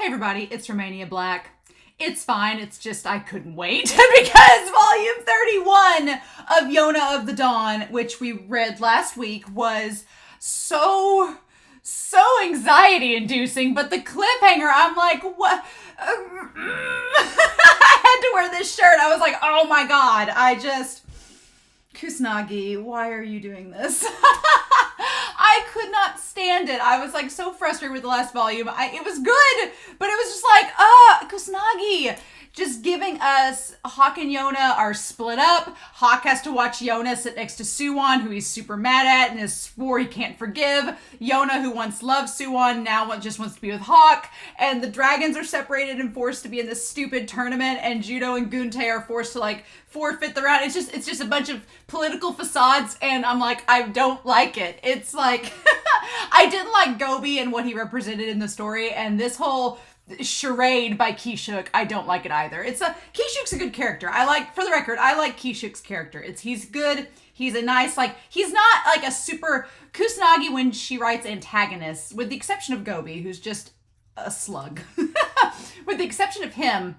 Hey everybody, it's Romania Black. It's fine, it's just I couldn't wait because volume 31 of Yona of the Dawn, which we read last week, was so anxiety inducing, but the cliffhanger, I'm like, what? I had to wear this shirt. I was like, oh my god, Kusanagi, why are you doing this? I could not stand it. I was like so frustrated with the last volume. It was good, but it was just like, Kusanagi just giving us Hawk and Yona are split up. Hawk has to watch Yona sit next to SOO-WON, who he's super mad at and has swore he can't forgive. Yona, who once loved SOO-WON, now just wants to be with Hawk. And the dragons are separated and forced to be in this stupid tournament. And Judo and Gunte are forced to like forfeit the round. It's just a bunch of political facades. And I'm like, I don't like it. It's like, I didn't like Gobi and what he represented in the story. And this whole charade by Kishuk, I don't like it either. Kishuk's a good character. For the record, I like Kishuk's character. He's good. He's a nice, he's not like a super Kusanagi when she writes antagonists, with the exception of Gobi, who's just a slug. With the exception of him,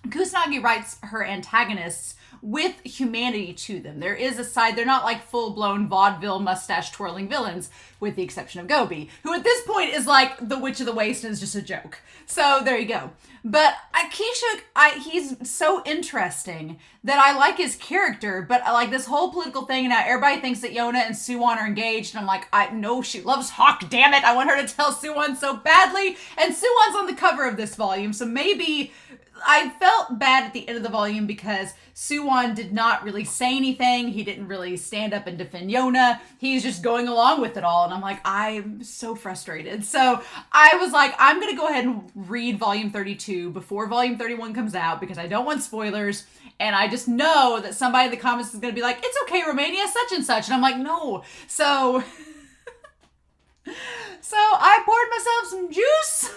Kusanagi writes her antagonists with humanity to them. There is a side, they're not like full-blown vaudeville mustache-twirling villains, with the exception of Gobi, who at this point is like the Witch of the Waste and is just a joke. So there you go. But Kishuk, he's so interesting that I like his character, but I like this whole political thing, and now everybody thinks that Yona and SOO-WON are engaged, and I'm like, I know she loves Hawk, damn it! I want her to tell SOO-WON so badly, and SOO-WON's on the cover of this volume, so maybe I felt bad at the end of the volume because SOO-WON did not really say anything. He didn't really stand up and defend Yona. He's just going along with it all. And I'm like, I'm so frustrated. So I was like, I'm going to go ahead and read volume 32 before volume 31 comes out because I don't want spoilers. And I just know that somebody in the comments is going to be like, it's okay, Romania, such and such. And I'm like, no. So I poured myself some juice.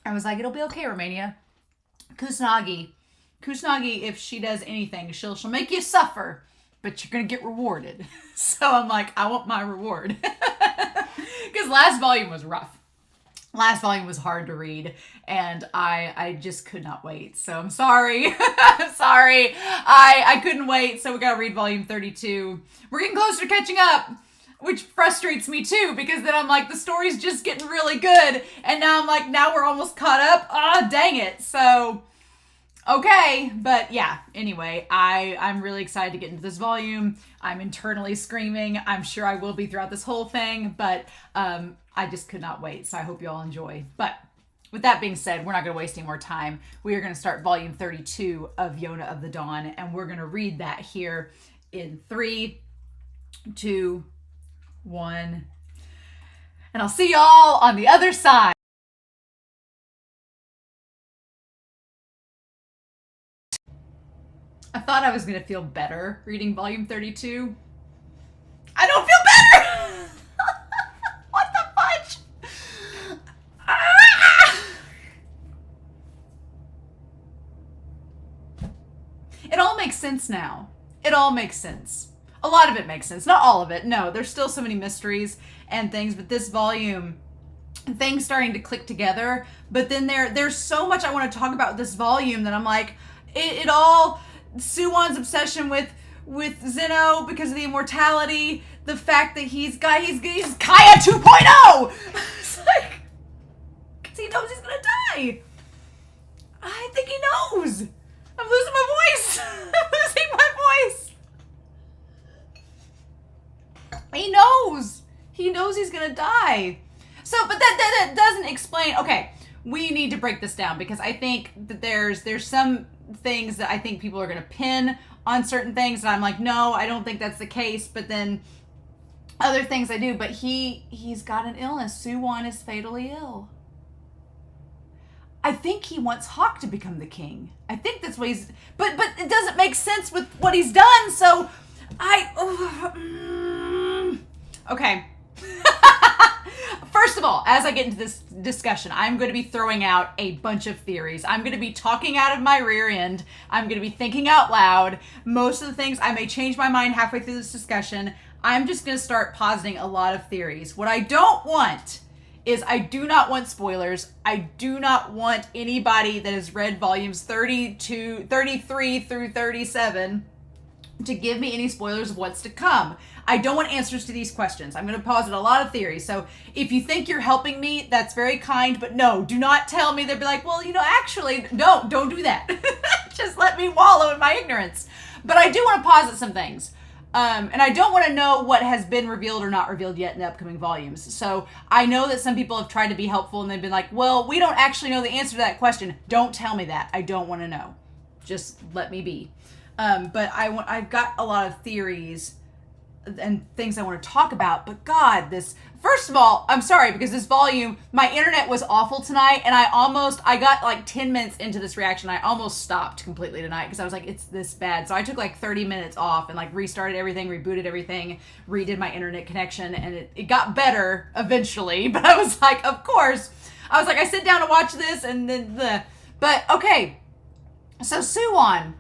I was like, it'll be okay, Romania. Kusanagi, if she does anything, she'll make you suffer, but you're gonna get rewarded. So I'm like, I want my reward. Because last volume was rough. Last volume was hard to read, and I just could not wait. So I'm sorry. I'm sorry. I couldn't wait, so we gotta read volume 32. We're getting closer to catching up, which frustrates me too, because then I'm like, the story's just getting really good. And now I'm like, now we're almost caught up. Ah, dang it. So, okay. But yeah, anyway, I'm really excited to get into this volume. I'm internally screaming. I'm sure I will be throughout this whole thing, but I just could not wait. So I hope you all enjoy. But with that being said, we're not going to waste any more time. We are going to start volume 32 of Yona of the Dawn, and we're going to read that here in 3, 2, 1, and I'll see y'all on the other side. I thought I was gonna feel better reading volume 32. I don't feel better! What the fudge? It all makes sense now. It all makes sense. A lot of it makes sense. Not all of it. No, there's still so many mysteries and things, but this volume, things starting to click together. But then there's so much I want to talk about with this volume that I'm like, it all, SOO-WON'S obsession with Zeno because of the immortality, the fact that he's Kaya 2.0! It's like, because he knows he's gonna die. I think he knows. I'm losing my voice. I'm losing my voice. He knows. He knows he's gonna die. So, but that doesn't explain. Okay, we need to break this down because I think that there's some things that I think people are gonna pin on certain things, and I'm like, no, I don't think that's the case. But then other things I do. But he's got an illness. SOO-WON is fatally ill. I think he wants Hawk to become the king. I think that's what he's. But it doesn't make sense with what he's done. So okay. First of all, as I get into this discussion, I'm going to be throwing out a bunch of theories. I'm going to be talking out of my rear end. I'm going to be thinking out loud. Most of the things, I may change my mind halfway through this discussion. I'm just going to start positing a lot of theories. What I don't want is I do not want spoilers. I do not want anybody that has read volumes 33 through 37 to give me any spoilers of what's to come. I don't want answers to these questions. I'm going to posit a lot of theories. So if you think you're helping me, that's very kind, but no, do not tell me. They'll be like, well, actually, no, don't do that. Just let me wallow in my ignorance. But I do want to posit some things. And I don't want to know what has been revealed or not revealed yet in the upcoming volumes. So I know that some people have tried to be helpful and they've been like, well, we don't actually know the answer to that question. Don't tell me that. I don't want to know. Just let me be. But I've got a lot of theories and things I want to talk about. But God, first of all, I'm sorry because this volume, my internet was awful tonight and I got like 10 minutes into this reaction. I almost stopped completely tonight because I was like, it's this bad. So I took like 30 minutes off and like restarted everything, rebooted everything, redid my internet connection, and it got better eventually. But I was like, of course, I sit down to watch this and then but okay. So SOO-WON,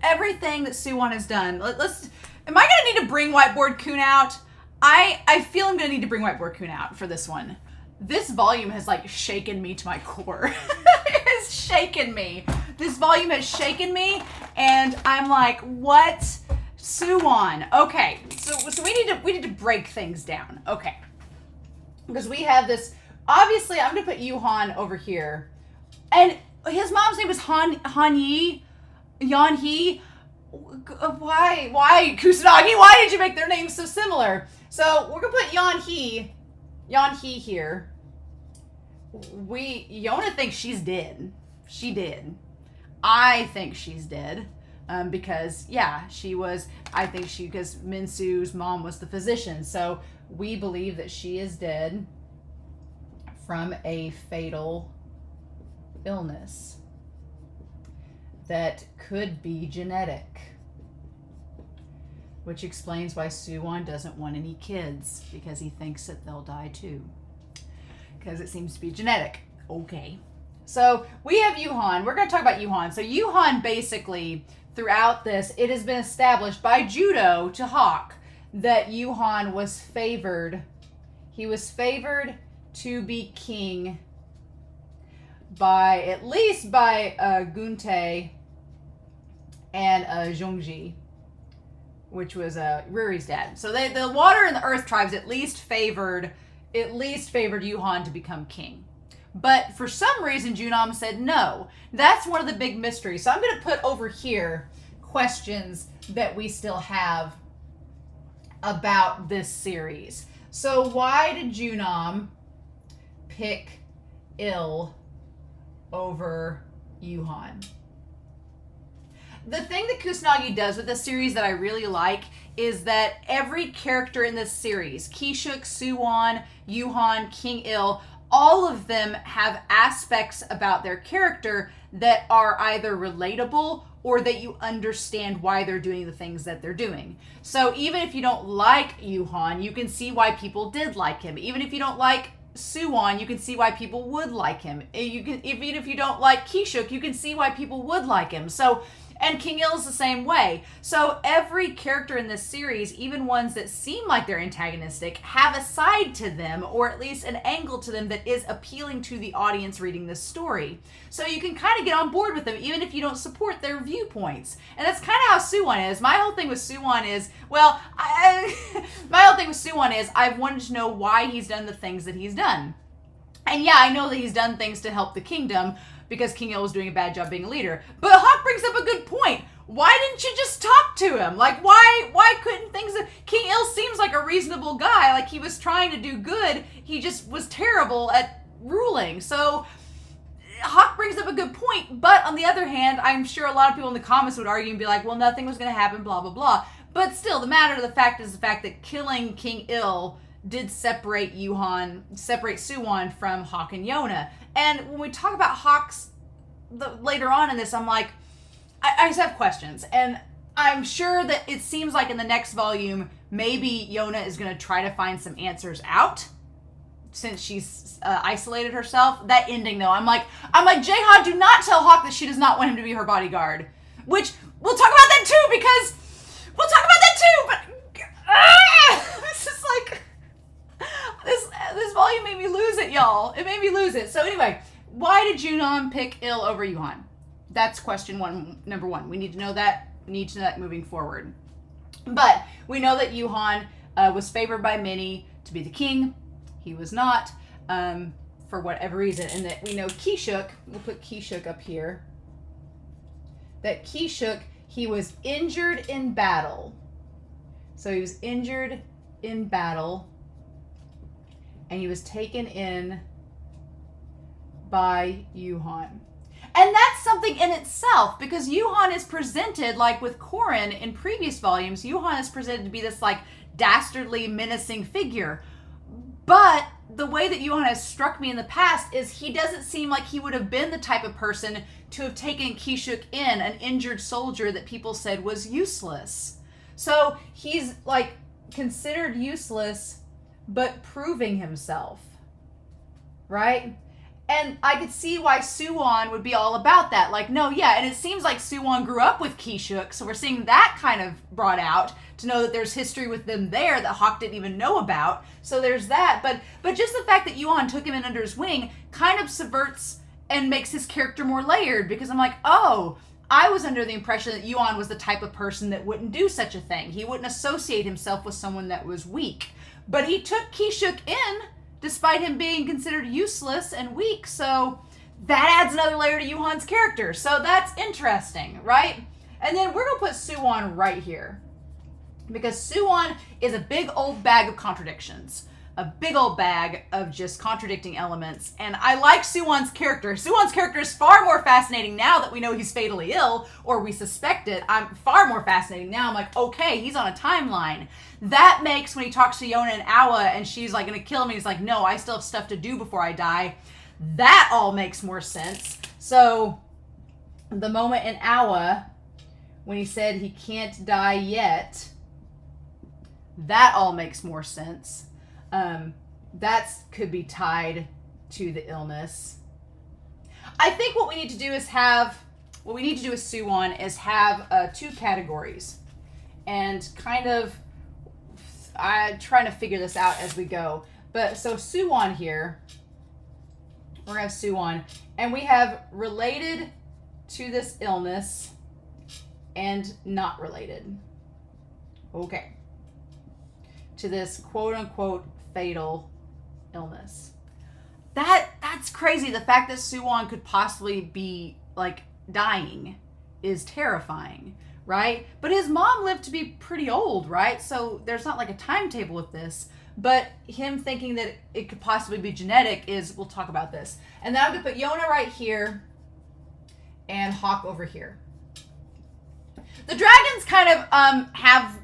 everything that SOO-WON has done, am I going to need to bring Whiteboard Kun out? I feel I'm going to need to bring Whiteboard Kun out for this one. This volume has like shaken me to my core. It has shaken me. This volume has shaken me and I'm like, what? SOO-WON. Okay. So we need to break things down. Okay. Because we have this, obviously I'm going to put Yuhan over here. And his mom's name was Yeon-hee. Why Kusanagi? Why did you make their names so similar? So we're gonna put Yeon-hee here. Yona thinks she's dead. She did. I think she's dead. Because because Min-soo's mom was the physician. So we believe that she is dead from a fatal illness that could be genetic, which explains why SOO-WON doesn't want any kids, because he thinks that they'll die too, because it seems to be genetic. Okay, so we have Yuhan. We're going to talk about Yuhan. So Yuhan, basically throughout this, it has been established by Judo to Hawk that Yuhan was favored. He was favored to be king at least by Guntae and Zhongji, which was Ruri's dad. So the water and the earth tribes at least favored Yuhan to become king. But for some reason, Junam said no. That's one of the big mysteries. So I'm going to put over here questions that we still have about this series. So why did Junam pick Il over Yuhan? The thing that Kusanagi does with this series that I really like is that every character in this series, Kishuk, SOO-WON, Yuhan, King Il, all of them have aspects about their character that are either relatable or that you understand why they're doing the things that they're doing. So even if you don't like Yuhan, you can see why people did like him. Even if you don't like SOO-WON, you can see why people would like him. Even if you don't like Kishuk, you can see why people would like him. So, and King Il is the same way. So every character in this series, even ones that seem like they're antagonistic, have a side to them, or at least an angle to them that is appealing to the audience reading this story. So you can kind of get on board with them, even if you don't support their viewpoints. And that's kind of how SOO-WON is. My whole thing with SOO-WON is, I've wanted to know why he's done the things that he's done. And yeah, I know that he's done things to help the kingdom, because King Il was doing a bad job being a leader. But Hawk brings up a good point. Why didn't you just talk to him? Like, why couldn't things... King Il seems like a reasonable guy. Like, he was trying to do good. He just was terrible at ruling. So, Hawk brings up a good point. But on the other hand, I'm sure a lot of people in the comments would argue and be like, well, nothing was going to happen, blah, blah, blah. But still, the matter of the fact is the fact that killing King Il did separate SOO-WON from Hawk and Yona. And when we talk about Hawk's later on in this, I'm like, I just have questions. And I'm sure that it seems like in the next volume, maybe Yona is going to try to find some answers out since she's isolated herself. That ending, though, I'm like, Jaeha, do not tell Hawk that she does not want him to be her bodyguard. Which, we'll talk about that too, because we'll talk about that too, but this is like... This volume made me lose it, y'all. It made me lose it. So anyway, why did Junon pick ill over Yuhan? That's question number one. We need to know that. We need to know that moving forward. But we know that Yuhan was favored by many to be the king. He was not, for whatever reason. And that we know Kishuk, we'll put Kishuk up here, that Kishuk, he was injured in battle. So he was injured in battle, and he was taken in by Yuhan. And that's something in itself, because Yuhan is presented, like with Korin in previous volumes, Yuhan is presented to be this like dastardly, menacing figure. But the way that Yuhan has struck me in the past is he doesn't seem like he would have been the type of person to have taken Kishuk in, an injured soldier that people said was useless. So he's like considered useless, but proving himself, right? And I could see why SOO-WON would be all about that. Like, no, yeah, and it seems like SOO-WON grew up with Kishuk, so we're seeing that kind of brought out to know that there's history with them there that Hawk didn't even know about. So there's that. But just the fact that Yuhan took him in under his wing kind of subverts and makes his character more layered, because I'm like, oh, I was under the impression that Yuhan was the type of person that wouldn't do such a thing. He wouldn't associate himself with someone that was weak. But he took Kishuk in, despite him being considered useless and weak. So that adds another layer to Yuhan's character. So that's interesting, right? And then we're going to put SOO-WON right here, because SOO-WON is a big old bag of contradictions. A big old bag of just contradicting elements. And I like SOO-WON's character. SOO-WON's character is far more fascinating now that we know he's fatally ill, or we suspect it. I'm far more fascinating now. I'm like, okay, he's on a timeline. That makes, when he talks to Yona and Awa and she's like gonna kill him, and he's like, no, I still have stuff to do before I die. That all makes more sense. So the moment in Awa when he said he can't die yet, that all makes more sense. That could be tied to the illness. I think what we need to do is with SOO-WON is have two categories, and kind of I'm trying to figure this out as we go. But so SOO-WON here, we're gonna have SOO-WON, and we have related to this illness and not related. Okay. To this quote unquote fatal illness. That's crazy. The fact that SOO-WON could possibly be like dying is terrifying, right? But his mom lived to be pretty old, right? So there's not like a timetable with this, but him thinking that it could possibly be genetic is, we'll talk about this. And then I'm gonna put Yona right here and Hawk over here. The dragons kind of have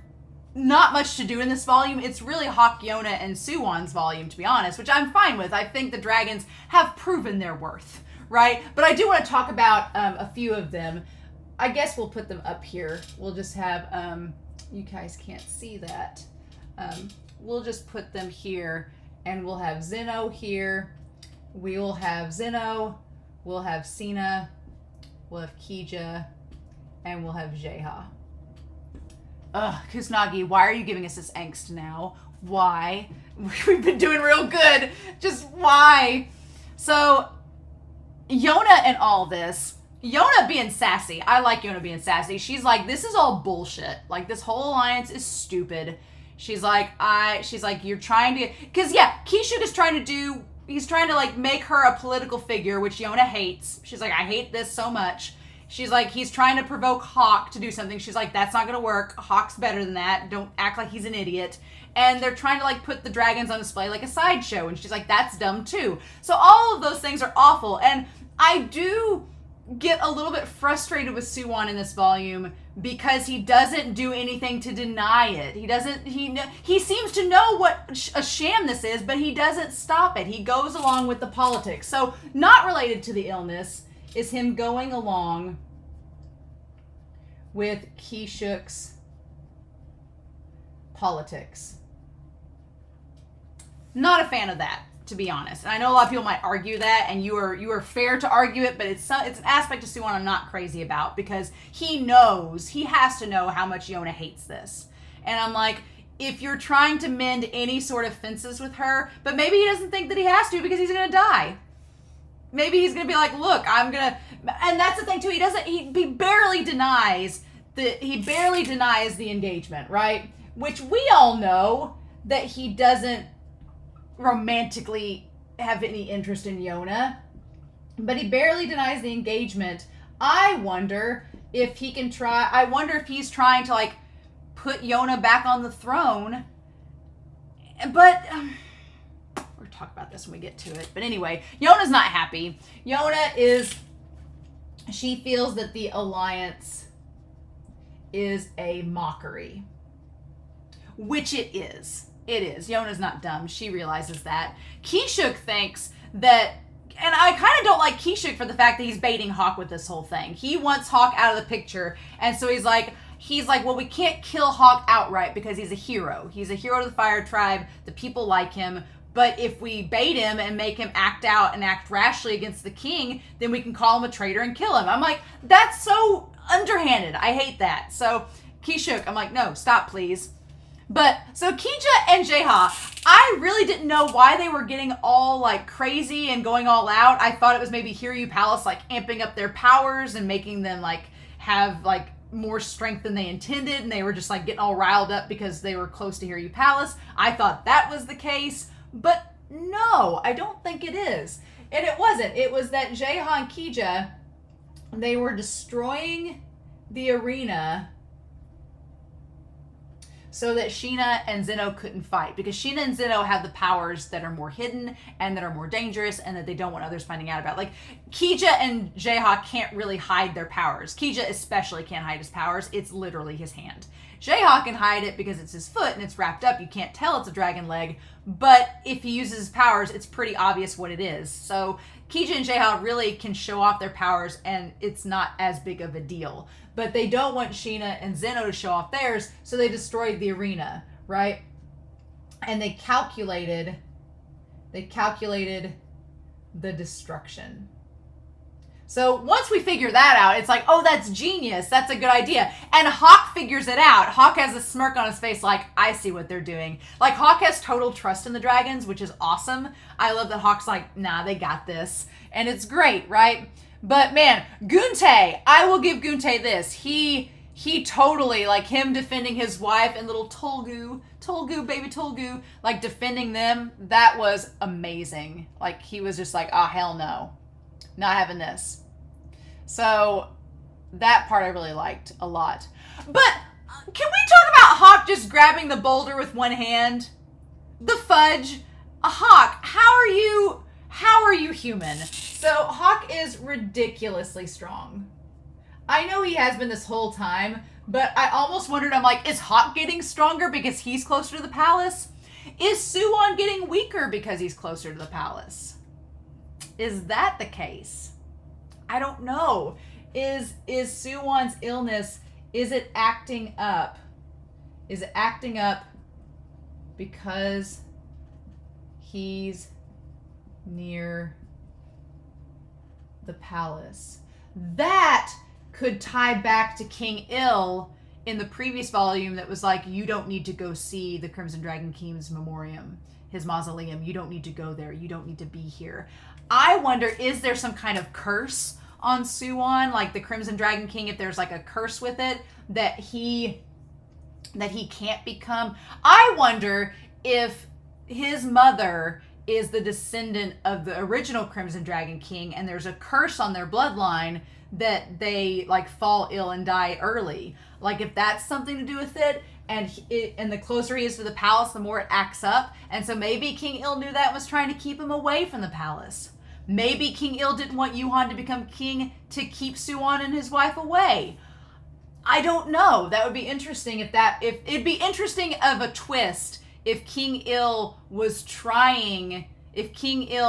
not much to do in this volume. It's really Hawk, Yona, and SOO-WON's volume, to be honest, which I'm fine with. I think the dragons have proven their worth, right? But I do want to talk about a few of them. I guess we'll put them up here. We'll just have, you guys can't see that. We'll just put them here, and we'll have Zeno here. We will have Zeno. We'll have Sina. We'll have Kija. And we'll have Jeha. Ugh, Kusanagi, why are you giving us this angst now? Why? We've been doing real good. Just why? So, Yona and all this, Yona being sassy. I like Yona being sassy. She's like, this is all bullshit. Like, this whole alliance is stupid. She's like, you're trying to, because yeah, Kishuk is trying to he's trying to like make her a political figure, which Yona hates. She's like, I hate this so much. She's like, he's trying to provoke Hawk to do something. She's like, that's not going to work. Hawk's better than that. Don't act like he's an idiot. And they're trying to like put the dragons on display like a sideshow. And she's like, that's dumb too. So all of those things are awful. And I do get a little bit frustrated with SOO-WON in this volume because he doesn't do anything to deny it. He seems to know what a sham this is, but he doesn't stop it. He goes along with the politics. So not related to the illness is him going along with Kishuk's politics. Not a fan of that, to be honest. And I know a lot of people might argue that, and you are fair to argue it, but it's an aspect of SOO-WON I'm not crazy about, because he has to know how much Yona hates this. And I'm like, if you're trying to mend any sort of fences with her, but maybe he doesn't think that he has to because he's going to die. Maybe he's going to be like, look, I'm going to, and that's the thing too, he barely denies the engagement, right? Which we all know that he doesn't romantically have any interest in Yona, but he barely denies the engagement. I wonder if he's trying to like put Yona back on the throne, but we'll talk about this when we get to it. But anyway, Yona's not happy. She feels that the alliance is a mockery, which it is. It is. Yona's not dumb. She realizes that. Kishuk thinks that, and I kind of don't like Kishuk for the fact that he's baiting Hawk with this whole thing. He wants Hawk out of the picture, and so he's like, well, we can't kill Hawk outright because he's a hero. He's a hero to the Fire Tribe. The people like him. But if we bait him and make him act out and act rashly against the king, then we can call him a traitor and kill him. I'm like, that's so underhanded. I hate that. So Kishuk, I'm like, no, stop, please. But so Kija and Jeha, I really didn't know why they were getting all like crazy and going all out. I thought it was maybe Hiryu Palace like amping up their powers and making them like have like more strength than they intended, and they were just like getting all riled up because they were close to Hiryu Palace. I thought that was the case, but no, I don't think it is. And it wasn't. It was that Jeha and Kija, they were destroying the arena so that Sheena and Zeno couldn't fight, because Sheena and Zeno have the powers that are more hidden and that are more dangerous and that they don't want others finding out about. Like, Kija and Jeha can't really hide their powers. Kija especially can't hide his powers. It's literally his hand. Jeha can hide it because it's his foot and it's wrapped up. You can't tell it's a dragon leg, but if he uses his powers, it's pretty obvious what it is. So Kija and Jeha really can show off their powers and it's not as big of a deal. But they don't want Sheena and Zeno to show off theirs, so they destroyed the arena, right? And they calculated the destruction. So once we figure that out, it's like, oh, that's genius. That's a good idea. And Hawk figures it out. Hawk has a smirk on his face like, I see what they're doing. Like, Hawk has total trust in the dragons, which is awesome. I love that Hawk's like, nah, they got this. And it's great, right? But man, Gunte, I will give Gunte this. He totally, like him defending his wife and little Tolgu, baby Tolgu, like defending them, that was amazing. Like he was just like, oh, hell no. Not having this. So that part I really liked a lot. But can we talk about Hawk just grabbing the boulder with one hand? The fudge. Hawk, how are you human? So Hawk is ridiculously strong. I know he has been this whole time, but I almost wondered, I'm like, is Hawk getting stronger because he's closer to the palace? Is SOO-WON getting weaker because he's closer to the palace? Is that the case? I don't know. Is SOO-WON's illness, is it acting up? Is it acting up because he's near the palace? That could tie back to King Il in the previous volume that was like, you don't need to go see the Crimson Dragon King's memoriam, his mausoleum. You don't need to go there. You don't need to be here. I wonder, is there some kind of curse on SOO-WON, like the Crimson Dragon King, if there's like a curse with it that he can't become? I wonder if his mother is the descendant of the original Crimson Dragon King and there's a curse on their bloodline that they like fall ill and die early. Like if that's something to do with it, and the closer he is to the palace, the more it acts up. And so maybe King Il knew that and was trying to keep him away from the palace. Maybe King Il didn't want Yuhan to become king to keep SOO-WON and his wife away. I don't know. That would be interesting if it'd be interesting of a twist if King Il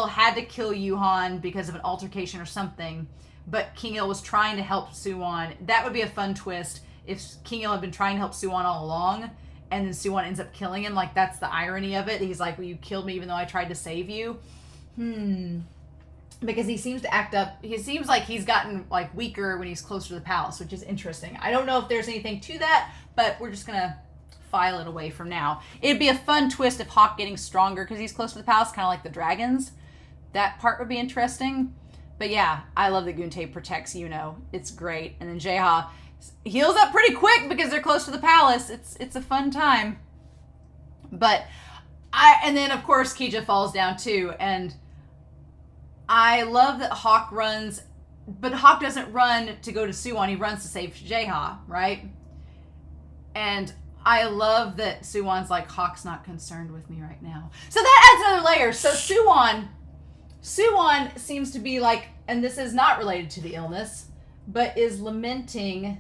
had to kill Yuhan because of an altercation or something, but King Il was trying to help SOO-WON. That would be a fun twist if King Il had been trying to help SOO-WON all along, and then SOO-WON ends up killing him. Like, that's the irony of it. He's like, well, you killed me even though I tried to save you. Because he seems to act up. He seems like he's gotten like weaker when he's closer to the palace, which is interesting. I don't know if there's anything to that, but we're just gonna file it away from now. It'd be a fun twist if Hawk getting stronger because he's close to the palace, kind of like the dragons. That part would be interesting. But yeah, I love that Gunte protects Yuno. It's great. And then Jeha heals up pretty quick because they're close to the palace. It's a fun time. And then of course Kija falls down too. And I love that Hawk runs, but Hawk doesn't run to go to SOO-WON. He runs to save Jeha, right? And I love that SOO-WON'S like, Hawk's not concerned with me right now. So that adds another layer. So SOO-WON seems to be like, and this is not related to the illness, but is lamenting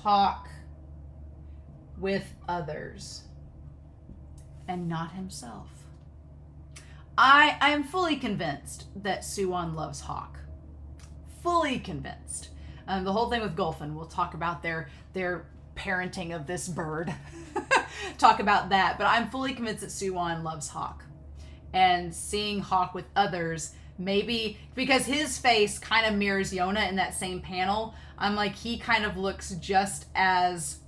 Hawk with others and not himself. I am fully convinced that SOO-WON loves Hawk. Fully convinced. The whole thing with Gulfin, we'll talk about their parenting of this bird. Talk about that. But I'm fully convinced that SOO-WON loves Hawk. And seeing Hawk with others, maybe because his face kind of mirrors Yona in that same panel, I'm like, he kind of looks just as,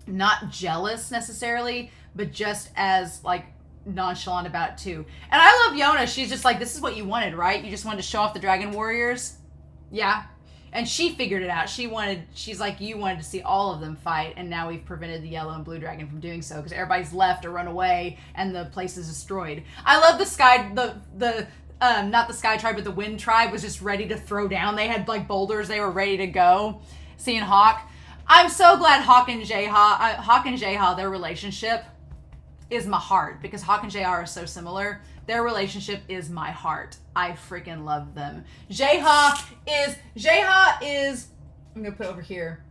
not jealous necessarily, but just as like nonchalant about it too. And I love Yona. She's just like, this is what you wanted, right? You just wanted to show off the dragon warriors. Yeah. And she figured it out. She's like, you wanted to see all of them fight, and now we've prevented the yellow and blue dragon from doing so because everybody's left or run away and the place is destroyed. I love the sky, not the sky tribe, but the wind tribe was just ready to throw down. They had like boulders. They were ready to go. Seeing Hawk. I'm so glad Hawk and Jeha, their relationship is my heart, because Hawk and Jeha are so similar. Their relationship is my heart. I freaking love them. Jeha is, I'm gonna put over here,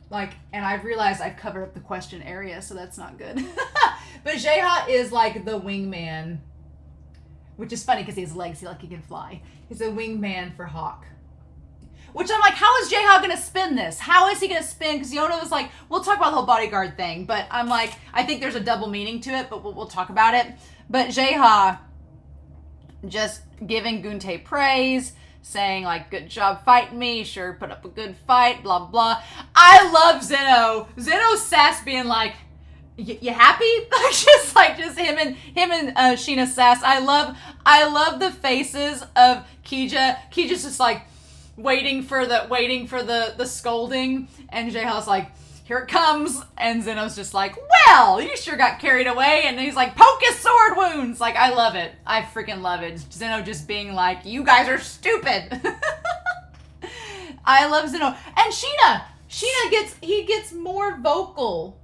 like, and I've realized I've covered up the question area, so that's not good. But Jeha is like the wingman, which is funny because he has legs, he can fly. He's a wingman for Hawk. Which I'm like, how is Jeha gonna spin this? How is he gonna spin? Because Yona was like, we'll talk about the whole bodyguard thing, but I'm like, I think there's a double meaning to it, but we'll talk about it. But Jeha just giving Gunte praise, saying like, good job fighting me, sure put up a good fight, blah blah. I love Zeno. Zeno's sass being like, you happy? just him and Sheena's sass. I love the faces of Kija. Kija's just like waiting for the scolding, and Jeha's like, here it comes, and Zeno's just like, well, you sure got carried away, and he's like, poke his sword wounds. Like, I love it. I freaking love it. Zeno just being like, you guys are stupid. I love Zeno. And Sheena gets more vocal.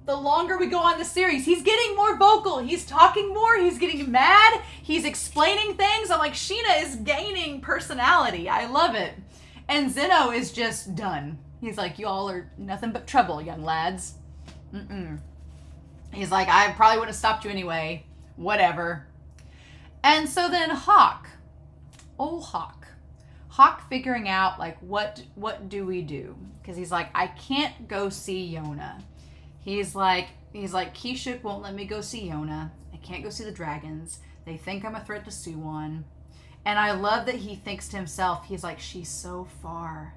The longer we go on the series, he's getting more vocal. He's talking more. He's getting mad. He's explaining things. I'm like, Sheena is gaining personality. I love it. And Zeno is just done. He's like, you all are nothing but trouble, young lads. He's like, I probably wouldn't have stopped you anyway. Whatever. And so then Hawk. Hawk figuring out, like, what do we do? Because he's like, I can't go see Yona. He's like, Kishuk won't let me go see Yona. I can't go see the dragons. They think I'm a threat to SOO-WON. And I love that he thinks to himself, he's like, she's so far.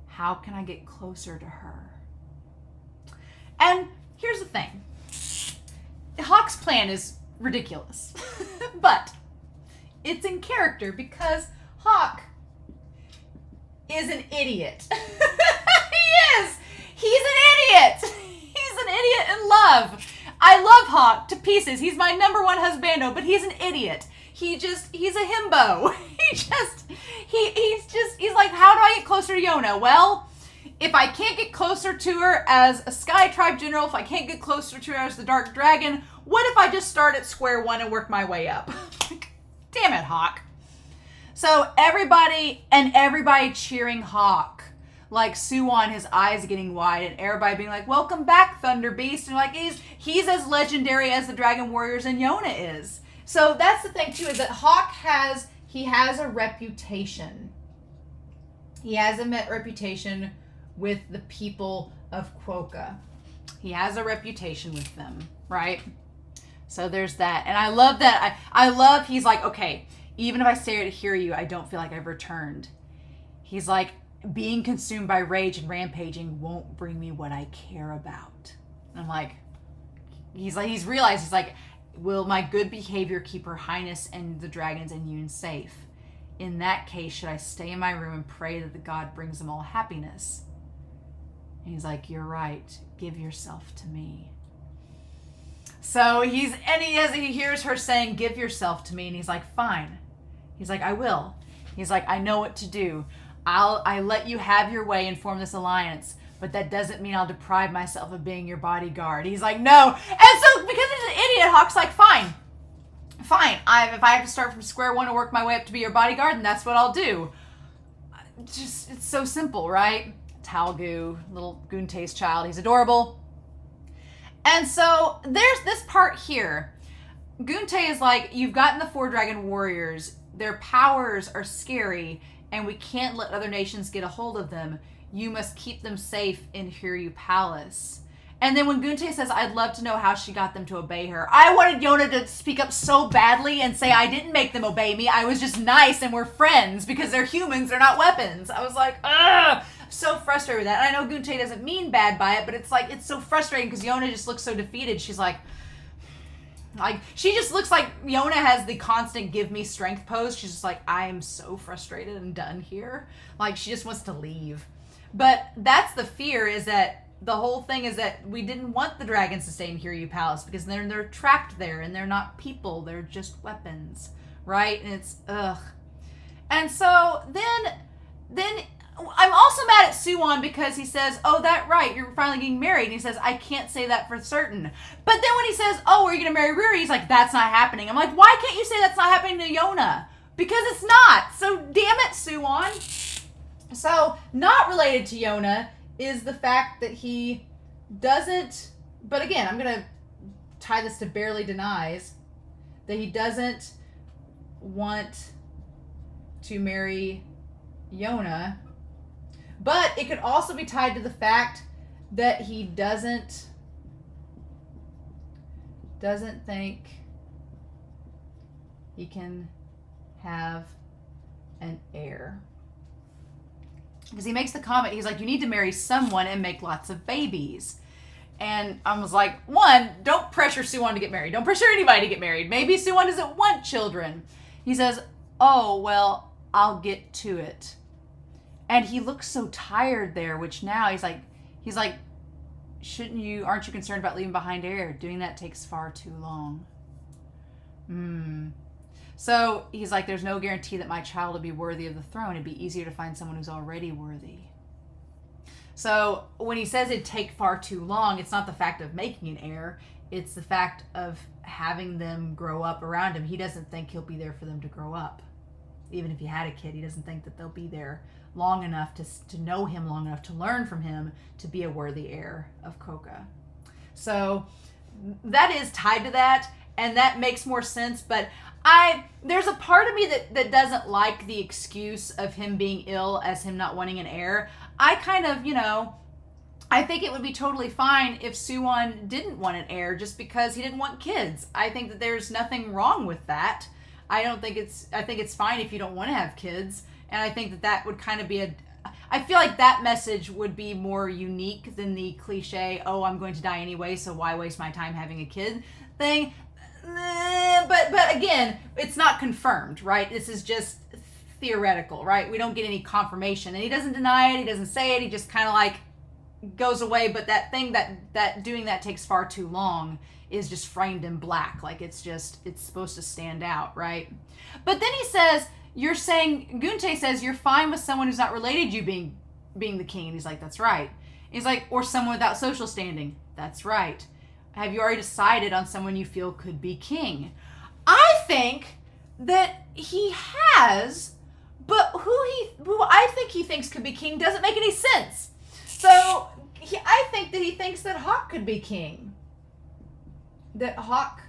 How can I get closer to her? And here's the thing. Hawk's plan is ridiculous. But it's in character because Hawk is an idiot. He is. He's an idiot. He's an idiot in love. I love Hawk to pieces. He's my number one husbando, but he's an idiot. He's a himbo. He's like, how do I get closer to Yona? Well, if I can't get closer to her as a Sky Tribe General, if I can't get closer to her as the Dark Dragon, what if I just start at square one and work my way up? Damn it, Hawk. So everybody cheering Hawk. Like SOO-WON, his eyes getting wide, and everybody being like, welcome back, Thunder Beast. And like, he's as legendary as the Dragon Warriors and Yona is. So that's the thing too, is that Hawk has a reputation. He has a reputation with the people of Quokka. He has a reputation with them, right? So there's that. And I love that. I love, he's like, okay, even if I stay here to hear you, I don't feel like I've returned. He's like, being consumed by rage and rampaging won't bring me what I care about. And I'm like, he's realized, he's like, will my good behavior keep Her Highness and the dragons and Yoon safe? In that case, should I stay in my room and pray that the god brings them all happiness? And he's like, you're right. Give yourself to me. So he hears her saying, give yourself to me. And he's like, fine. He's like, I will. He's like, I know what to do. I let you have your way and form this alliance, but that doesn't mean I'll deprive myself of being your bodyguard. He's like, no. And so because he's an idiot, Hawk's like, fine. If I have to start from square one and work my way up to be your bodyguard, then that's what I'll do. It's so simple, right? Talgu, little Gunte's child. He's adorable. And so there's this part here. Gunte is like, you've gotten the 4 dragon warriors. Their powers are scary, and we can't let other nations get a hold of them. You must keep them safe in Hiryu Palace. And then when Gunte says, I'd love to know how she got them to obey her, I wanted Yona to speak up so badly and say, I didn't make them obey me. I was just nice and we're friends because they're humans, they're not weapons. I was like, ugh, so frustrated with that. And I know Gunte doesn't mean bad by it, but it's like, it's so frustrating because Yona just looks so defeated. She's like, she just looks like Yona has the constant give me strength pose. She's just like, I am so frustrated and done here. Like, she just wants to leave. But that's the fear, is that the whole thing is that we didn't want the dragons to stay in Hiryu Palace because they're trapped there and they're not people. They're just weapons, right? And it's, ugh. And so then I'm also mad at SOO-WON because he says, oh, that right, you're finally getting married. And he says, I can't say that for certain. But then when he says, oh, are you going to marry Riri? He's like, that's not happening. I'm like, why can't you say that's not happening to Yona? Because it's not. So damn it, SOO-WON. So not related to Yona is the fact that he doesn't, but again, I'm going to tie this to barely denies, that he doesn't want to marry Yona. But it could also be tied to the fact that he doesn't think he can have an heir. Because he makes the comment, he's like, you need to marry someone and make lots of babies. And I was like, one, don't pressure SOO-WON to get married. Don't pressure anybody to get married. Maybe SOO-WON doesn't want children. He says, oh, well, I'll get to it. And he looks so tired there, which now he's like, aren't you concerned about leaving behind heir? Doing that takes far too long. So he's like, there's no guarantee that my child will be worthy of the throne. It'd be easier to find someone who's already worthy. So when he says it'd take far too long, it's not the fact of making an heir. It's the fact of having them grow up around him. He doesn't think he'll be there for them to grow up. Even if he had a kid, he doesn't think that they'll be there long enough to know him long enough to learn from him to be a worthy heir of Koka. So that is tied to that, and that makes more sense, but there's a part of me that doesn't like the excuse of him being ill as him not wanting an heir. I kind of, I think it would be totally fine if SOO-WON didn't want an heir just because he didn't want kids. I think that there's nothing wrong with that. I think it's fine if you don't want to have kids. And I think that would kind of be I feel like that message would be more unique than the cliche, oh, I'm going to die anyway, so why waste my time having a kid thing. But again, it's not confirmed, right? This is just theoretical, right? We don't get any confirmation. And he doesn't deny it. He doesn't say it. He just kind of like goes away. But that thing that doing that takes far too long is just framed in black. Like it's supposed to stand out, right? But then he says, Gunte says, you're fine with someone who's not related to you being the king. And he's like, that's right. He's like, or someone without social standing. That's right. Have you already decided on someone you feel could be king? I think that he has, but who I think he thinks could be king doesn't make any sense. So I think that he thinks that Hawk could be king. That Hawk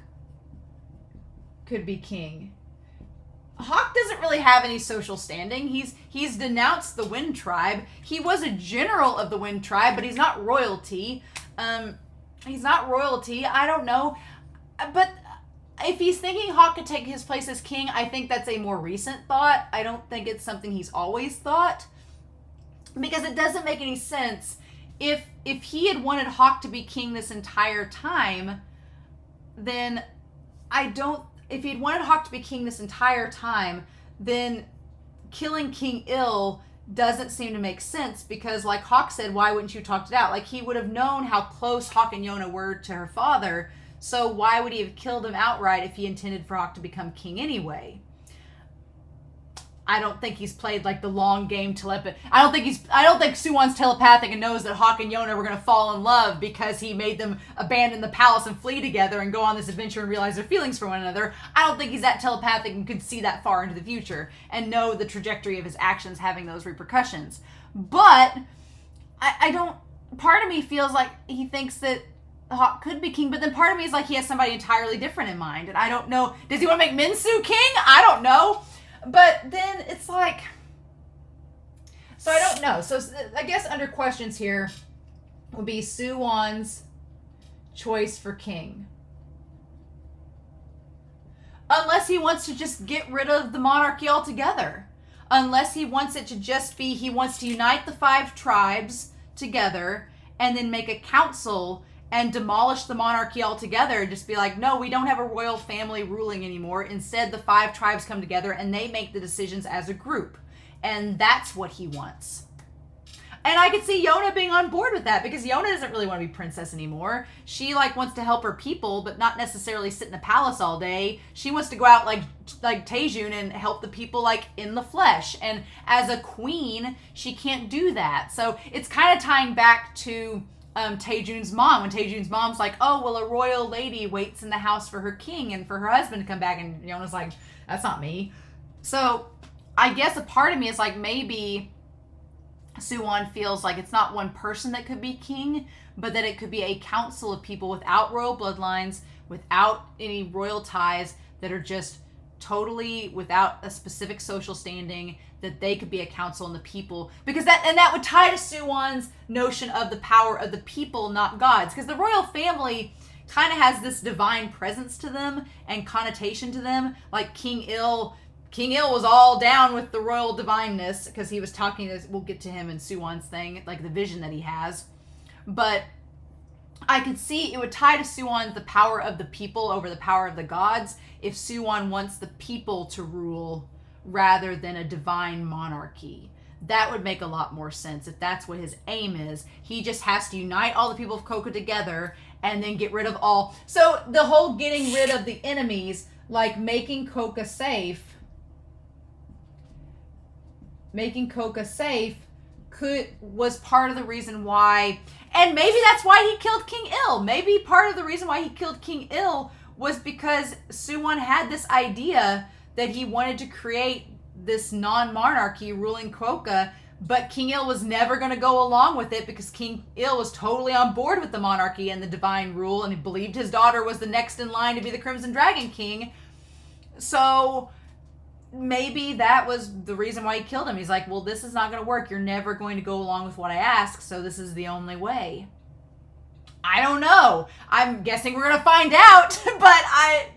could be king. Hawk doesn't really have any social standing. He's denounced the Wind Tribe. He was a general of the Wind Tribe, but he's not royalty. He's not royalty. I don't know. But if he's thinking Hawk could take his place as king, I think that's a more recent thought. I don't think it's something he's always thought. Because it doesn't make any sense. If he had wanted Hawk to be king this entire time, then if he'd wanted Hawk to be king this entire time, then killing King Ill doesn't seem to make sense, because like Hawk said, why wouldn't you talked it out? Like, he would have known how close Hawk and Yona were to her father, so why would he have killed him outright if he intended for Hawk to become king anyway? I don't think he's played like the long game telepathy. I don't think SOO-WON'S telepathic and knows that Hawk and Yona were going to fall in love because he made them abandon the palace and flee together and go on this adventure and realize their feelings for one another. I don't think he's that telepathic and could see that far into the future and know the trajectory of his actions having those repercussions. But I don't, part of me feels like he thinks that Hawk could be king, but then part of me is like he has somebody entirely different in mind. And I don't know, does he want to make Minsu king? I don't know. But then it's like, so I don't know. So I guess under questions here would be SOO-WON'S choice for king. Unless he wants to just get rid of the monarchy altogether. Unless he wants it to just be, he wants to unite the 5 tribes together and then make a council and demolish the monarchy altogether. Just be like, no, we don't have a royal family ruling anymore. Instead, the 5 tribes come together and they make the decisions as a group. And that's what he wants. And I could see Yona being on board with that, because Yona doesn't really want to be princess anymore. She like wants to help her people, but not necessarily sit in the palace all day. She wants to go out like Taejun and help the people like in the flesh. And as a queen, she can't do that. So it's kind of tying back to Taejun's mom, when Taejun's mom's like, oh, well, a royal lady waits in the house for her king and for her husband to come back, and Yona's like, that's not me. So I guess a part of me is like, maybe SOO-WON feels like it's not one person that could be king, but that it could be a council of people without royal bloodlines, without any royal ties, that are just totally without a specific social standing, that they could be a council and the people, because that would tie to SOO-WON'S notion of the power of the people, not gods, because the royal family kind of has this divine presence to them and connotation to them. Like King Il was all down with the royal divineness, because he was talking to, we'll get to him in SOO-WON'S thing, like the vision that he has. But I could see it would tie to SOO-WON the power of the people over the power of the gods, if SOO-WON wants the people to rule rather than a divine monarchy. That would make a lot more sense if that's what his aim is. He just has to unite all the people of Coca together and then get rid of all. So the whole getting rid of the enemies, like making Coca safe, was part of the reason why, and maybe that's why he killed King Il. Maybe part of the reason why he killed King Il was because SOO-WON had this idea that he wanted to create this non-monarchy ruling Coca, but King Il was never going to go along with it, because King Il was totally on board with the monarchy and the divine rule, and he believed his daughter was the next in line to be the Crimson Dragon King. So maybe that was the reason why he killed him. He's like, well, this is not going to work. You're never going to go along with what I ask, so this is the only way. I don't know. I'm guessing we're going to find out, but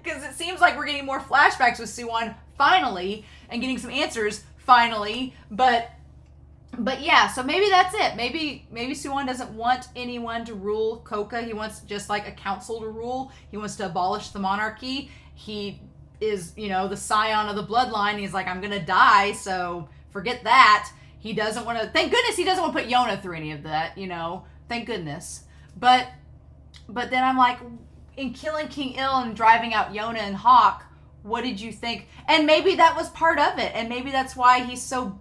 because it seems like we're getting more flashbacks with SOO-WON finally, and getting some answers finally, but yeah, so maybe that's it. Maybe SOO-WON doesn't want anyone to rule Coca. He wants just like a council to rule. He wants to abolish the monarchy. He is, the scion of the bloodline. He's like, I'm going to die, so forget that. He doesn't want to, thank goodness he doesn't want to put Yona through any of that, thank goodness. But then I'm like, in killing King Il and driving out Yona and Hawk, what did you think? And maybe that was part of it. And maybe that's why he's so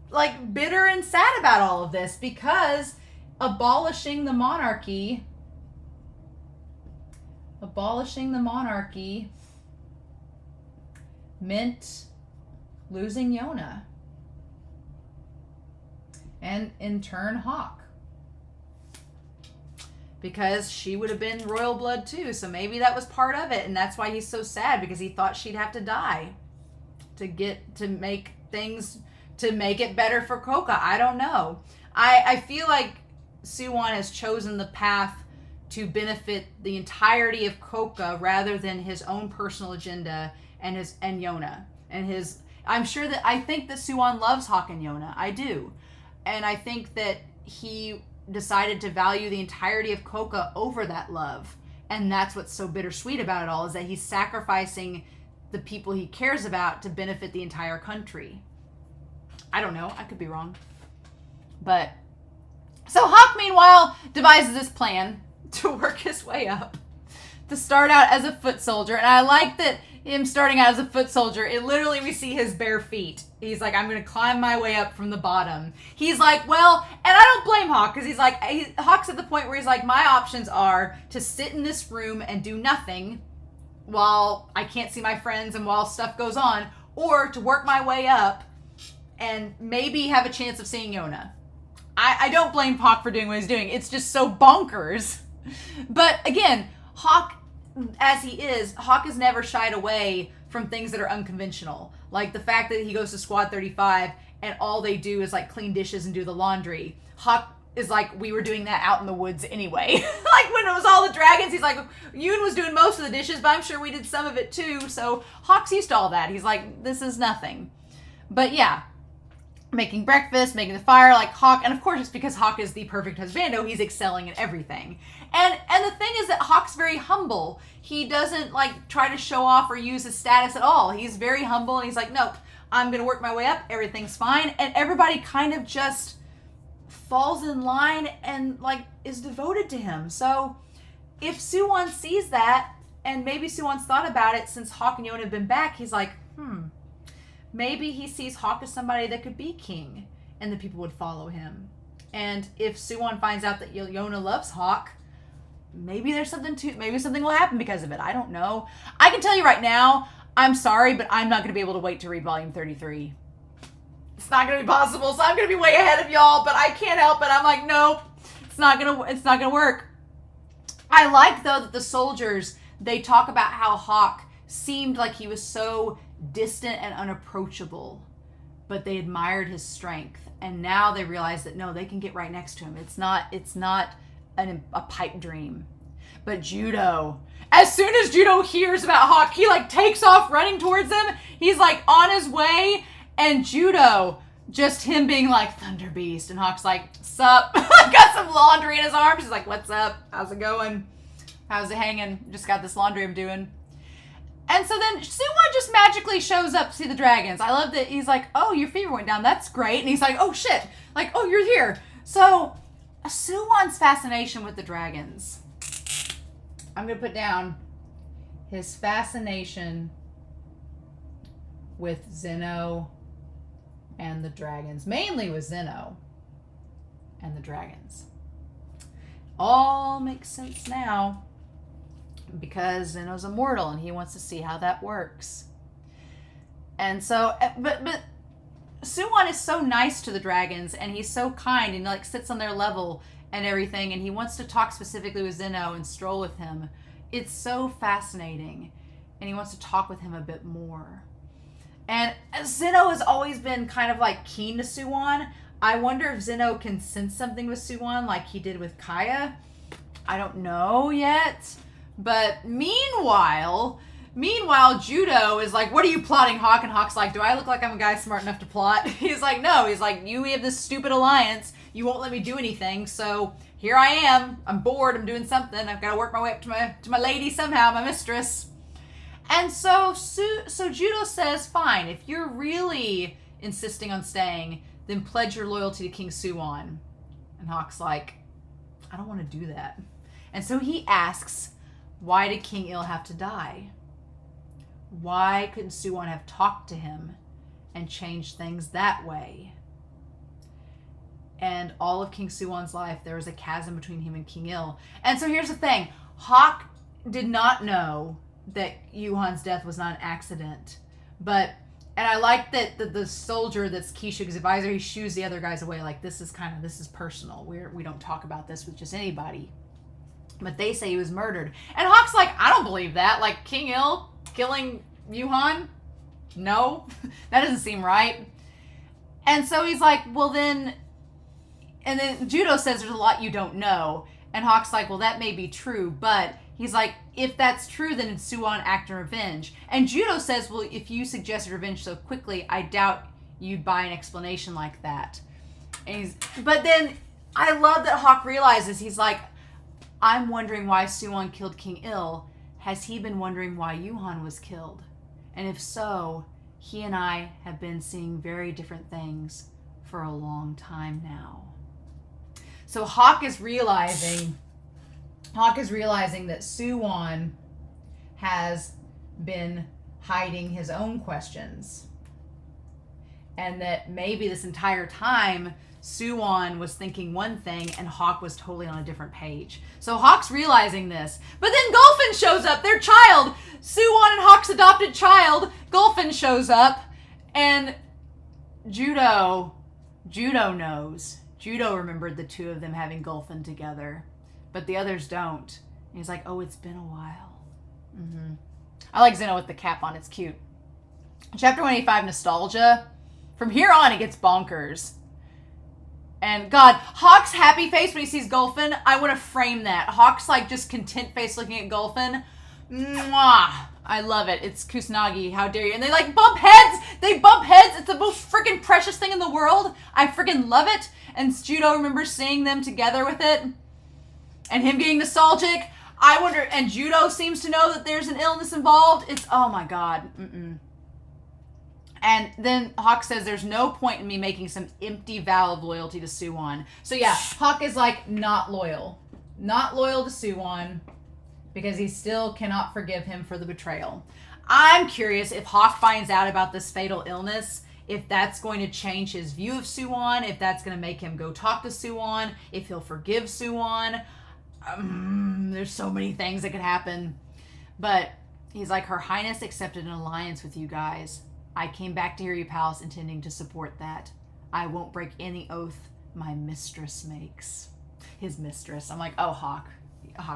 like bitter and sad about all of this, because abolishing the monarchy meant losing Yona. And in turn, Hawk. Because she would have been royal blood too. So maybe that was part of it. And that's why he's so sad, because he thought she'd have to die to make it better for Coca. I don't know. I feel like SOO-WON has chosen the path to benefit the entirety of Coca rather than his own personal agenda and Yona. And I think that Soo-won loves Hawk and Yona. I do. And I think that he decided to value the entirety of Koka over that love. And that's what's so bittersweet about it all, is that he's sacrificing the people he cares about to benefit the entire country. I don't know. I could be wrong. But, so Hawk, meanwhile, devises this plan to work his way up, to start out as a foot soldier. And I like that him starting out as a foot soldier, it literally, we see his bare feet. He's like, I'm going to climb my way up from the bottom. He's like, well, and I don't blame Hawk, because he's like, Hawk's at the point where he's like, my options are to sit in this room and do nothing while I can't see my friends and while stuff goes on, or to work my way up and maybe have a chance of seeing Yona. I don't blame Hawk for doing what he's doing. It's just so bonkers. But again, Hawk, as he is, Hawk has never shied away from things that are unconventional. Like the fact that he goes to Squad 35 and all they do is like clean dishes and do the laundry. Hawk is like, we were doing that out in the woods anyway. Like when it was all the dragons, he's like, Yoon was doing most of the dishes, but I'm sure we did some of it too. So Hawk's used to all that. He's like, this is nothing. But yeah, making breakfast, making the fire, like Hawk, and of course it's because Hawk is the perfect husbando, he's excelling in everything. And the thing is that Hawk's very humble. He doesn't like try to show off or use his status at all. He's very humble and he's like, nope, I'm gonna work my way up, everything's fine. And everybody kind of just falls in line and like is devoted to him. So if Soo-won sees that, and maybe Soo-won's thought about it since Hawk and Yona have been back, he's like, maybe he sees Hawk as somebody that could be king and the people would follow him. And if Soo-won finds out that Yona loves Hawk, maybe there's something maybe something will happen because of it. I don't know. I can tell you right now, I'm sorry, but I'm not going to be able to wait to read volume 33. It's not going to be possible, so I'm going to be way ahead of y'all, but I can't help it. I'm like, nope, it's not going to work. I like, though, that the soldiers, they talk about how Hawk seemed like he was so distant and unapproachable, but they admired his strength. And now they realize that, no, they can get right next to him. It's not a pipe dream. But Judo, as soon as Judo hears about Hawk, he like takes off running towards him. He's like on his way, and Judo, just him being like, Thunder Beast, and Hawk's like, sup? Got some laundry in his arms. He's like, what's up? How's it going? How's it hanging? Just got this laundry I'm doing. And so then Soo-won just magically shows up to see the dragons. I love that he's like, oh, your fever went down. That's great. And he's like, oh, shit. Like, oh, you're here. So Soo-won's fascination with the dragons. I'm going to put down his fascination with Zeno and the dragons. Mainly with Zeno and the dragons. All makes sense now. Because Zeno's immortal and he wants to see how that works. And so, but Soo-won is so nice to the dragons and he's so kind and like sits on their level and everything, and he wants to talk specifically with Zeno and stroll with him. It's so fascinating, and he wants to talk with him a bit more. And Zeno has always been kind of like keen to Soo-won. I wonder if Zeno can sense something with Soo-won like he did with Kaya. I don't know yet. But meanwhile, Judo is like, what are you plotting, Hawk? And Hawk's like, do I look like I'm a guy smart enough to plot? He's like, no. He's like, we have this stupid alliance. You won't let me do anything. So here I am. I'm bored. I'm doing something. I've got to work my way up to my lady somehow, my mistress. And so Judo says, fine, if you're really insisting on staying, then pledge your loyalty to King Soo-won. And Hawk's like, I don't want to do that. And so he asks, why did King Il have to die? Why couldn't Soo-won have talked to him and changed things that way? And all of King Soo-won's life, there was a chasm between him and King Il. And so here's the thing. Hawk did not know that Yuhan's death was not an accident. And I like that the soldier that's Kishug's advisor, he shoos the other guys away. Like, this is personal. We don't talk about this with just anybody. But they say he was murdered. And Hawk's like, I don't believe that. Like, King Il killing Yuhan? No. That doesn't seem right. And so he's like, well then... And then Judo says there's a lot you don't know. And Hawk's like, well, that may be true. But he's like, if that's true, then it's SOO-WON acting revenge. And Judo says, well, if you suggested revenge so quickly, I doubt you'd buy an explanation like that. But then I love that Hawk realizes, he's like, I'm wondering why SOO-WON killed King Il. Has he been wondering why Yuhan was killed? And if so, he and I have been seeing very different things for a long time now. So Hawk is realizing that SOO-WON has been hiding his own questions. And that maybe this entire time, SOO-WON was thinking one thing and Hawk was totally on a different page. So Hawk's realizing this. But then Gulfin shows up, their child. SOO-WON and Hawk's adopted child. Gulfin shows up. And Judo knows. Judo remembered the two of them having Gulfin together. But the others don't. And he's like, oh, it's been a while. I like Zeno with the cap on. It's cute. Chapter 185, Nostalgia. From here on, it gets bonkers. And God, Hawk's happy face when he sees Gulfin, I want to frame that. Hawk's like just content face looking at Gulfin. Mwah! I love it. It's Kusanagi. How dare you? And they like bump heads. They bump heads. It's the most freaking precious thing in the world. I freaking love it. And Judo remembers seeing them together with it. And him getting nostalgic. I wonder, and Judo seems to know that there's an illness involved. It's, oh my God. And then Hawk says there's no point in me making some empty vow of loyalty to SOO-WON. So yeah, Hawk is like not loyal. Not loyal to SOO-WON because he still cannot forgive him for the betrayal. I'm curious if Hawk finds out about this fatal illness, if that's going to change his view of SOO-WON, if that's going to make him go talk to SOO-WON, if he'll forgive SOO-WON. There's so many things that could happen. But he's like, Her Highness accepted an alliance with you guys. I came back to Hiryu Palace intending to support that. I won't break any oath my mistress makes. His mistress. I'm like, oh, Hawk,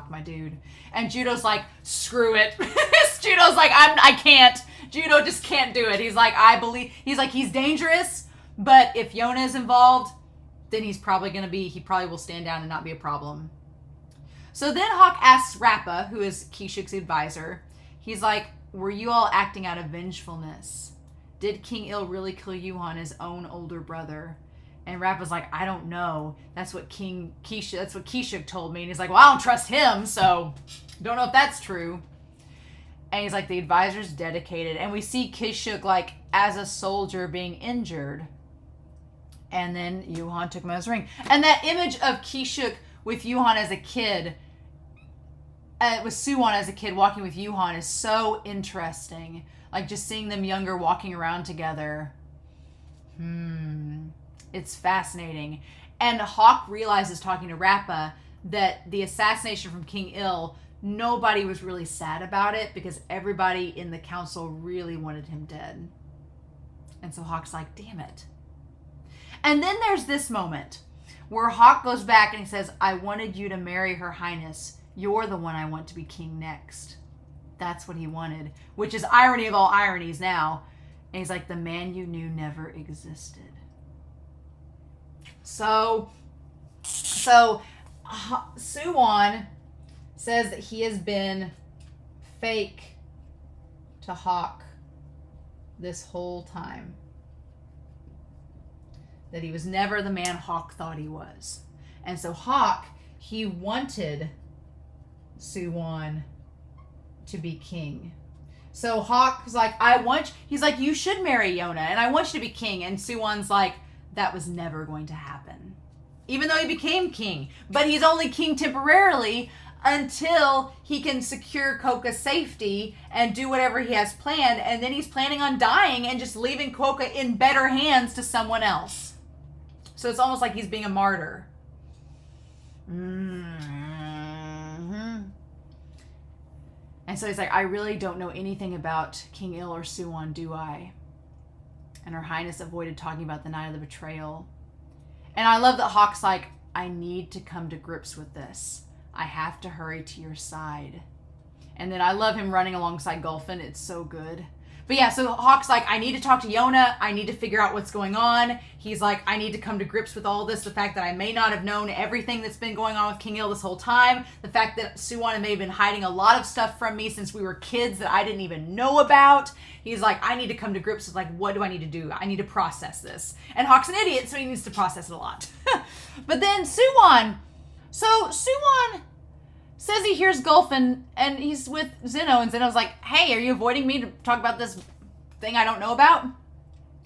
my dude. And Judo's like, screw it. Judo's like, I can't. Judo just can't do it. He's like, he's dangerous, but if Yona is involved, then he probably will stand down and not be a problem. So then Hawk asks Rappa, who is Kishuk's advisor, he's like, were you all acting out of vengefulness? Did King Il really kill Yuhan, his own older brother? And Rappa's like, I don't know. That's what Kishuk told me. And he's like, well, I don't trust him, so don't know if that's true. And he's like, the advisor's dedicated. And we see Kishuk like as a soldier being injured. And then Yuhan took him out of his ring. And that image of Kishuk with Yuhan as a kid, with SOO-WON as a kid walking with Yuhan is so interesting. Like just seeing them younger walking around together. It's fascinating. And Hawk realizes, talking to Rappa, that the assassination from King Il, nobody was really sad about it because everybody in the council really wanted him dead. And so Hawk's like, damn it. And then there's this moment where Hawk goes back and he says, I wanted you to marry Her Highness. You're the one I want to be king next. That's what he wanted, which is irony of all ironies now. And he's like, the man you knew never existed. So SOO-WON says that he has been fake to Hawk this whole time. That he was never the man Hawk thought he was. And so Hawk, he wanted SOO-WON to be king. So Hawk was like, he's like, you should marry Yona and I want you to be king. And SOO-WON's like, that was never going to happen. Even though he became king. But he's only king temporarily until he can secure Koka's safety and do whatever he has planned. And then he's planning on dying and just leaving Koka in better hands to someone else. So it's almost like he's being a martyr. And so he's like, I really don't know anything about King Il or SOO-WON, do I? And Her Highness avoided talking about the night of the betrayal. And I love that Hawk's like, I need to come to grips with this. I have to hurry to your side. And then I love him running alongside Gulfin. It's so good. But yeah, so Hawk's like, I need to talk to Yona. I need to figure out what's going on. He's like, I need to come to grips with all this. The fact that I may not have known everything that's been going on with King Il this whole time. The fact that SOO-WON may have been hiding a lot of stuff from me since we were kids that I didn't even know about. He's like, I need to come to grips with, like, what do I need to do? I need to process this. And Hawk's an idiot, so he needs to process it a lot. But then SOO-WON. So SOO-WON says he hears Gulfin, and he's with Zeno, and Zeno's like, hey, are you avoiding me to talk about this thing I don't know about?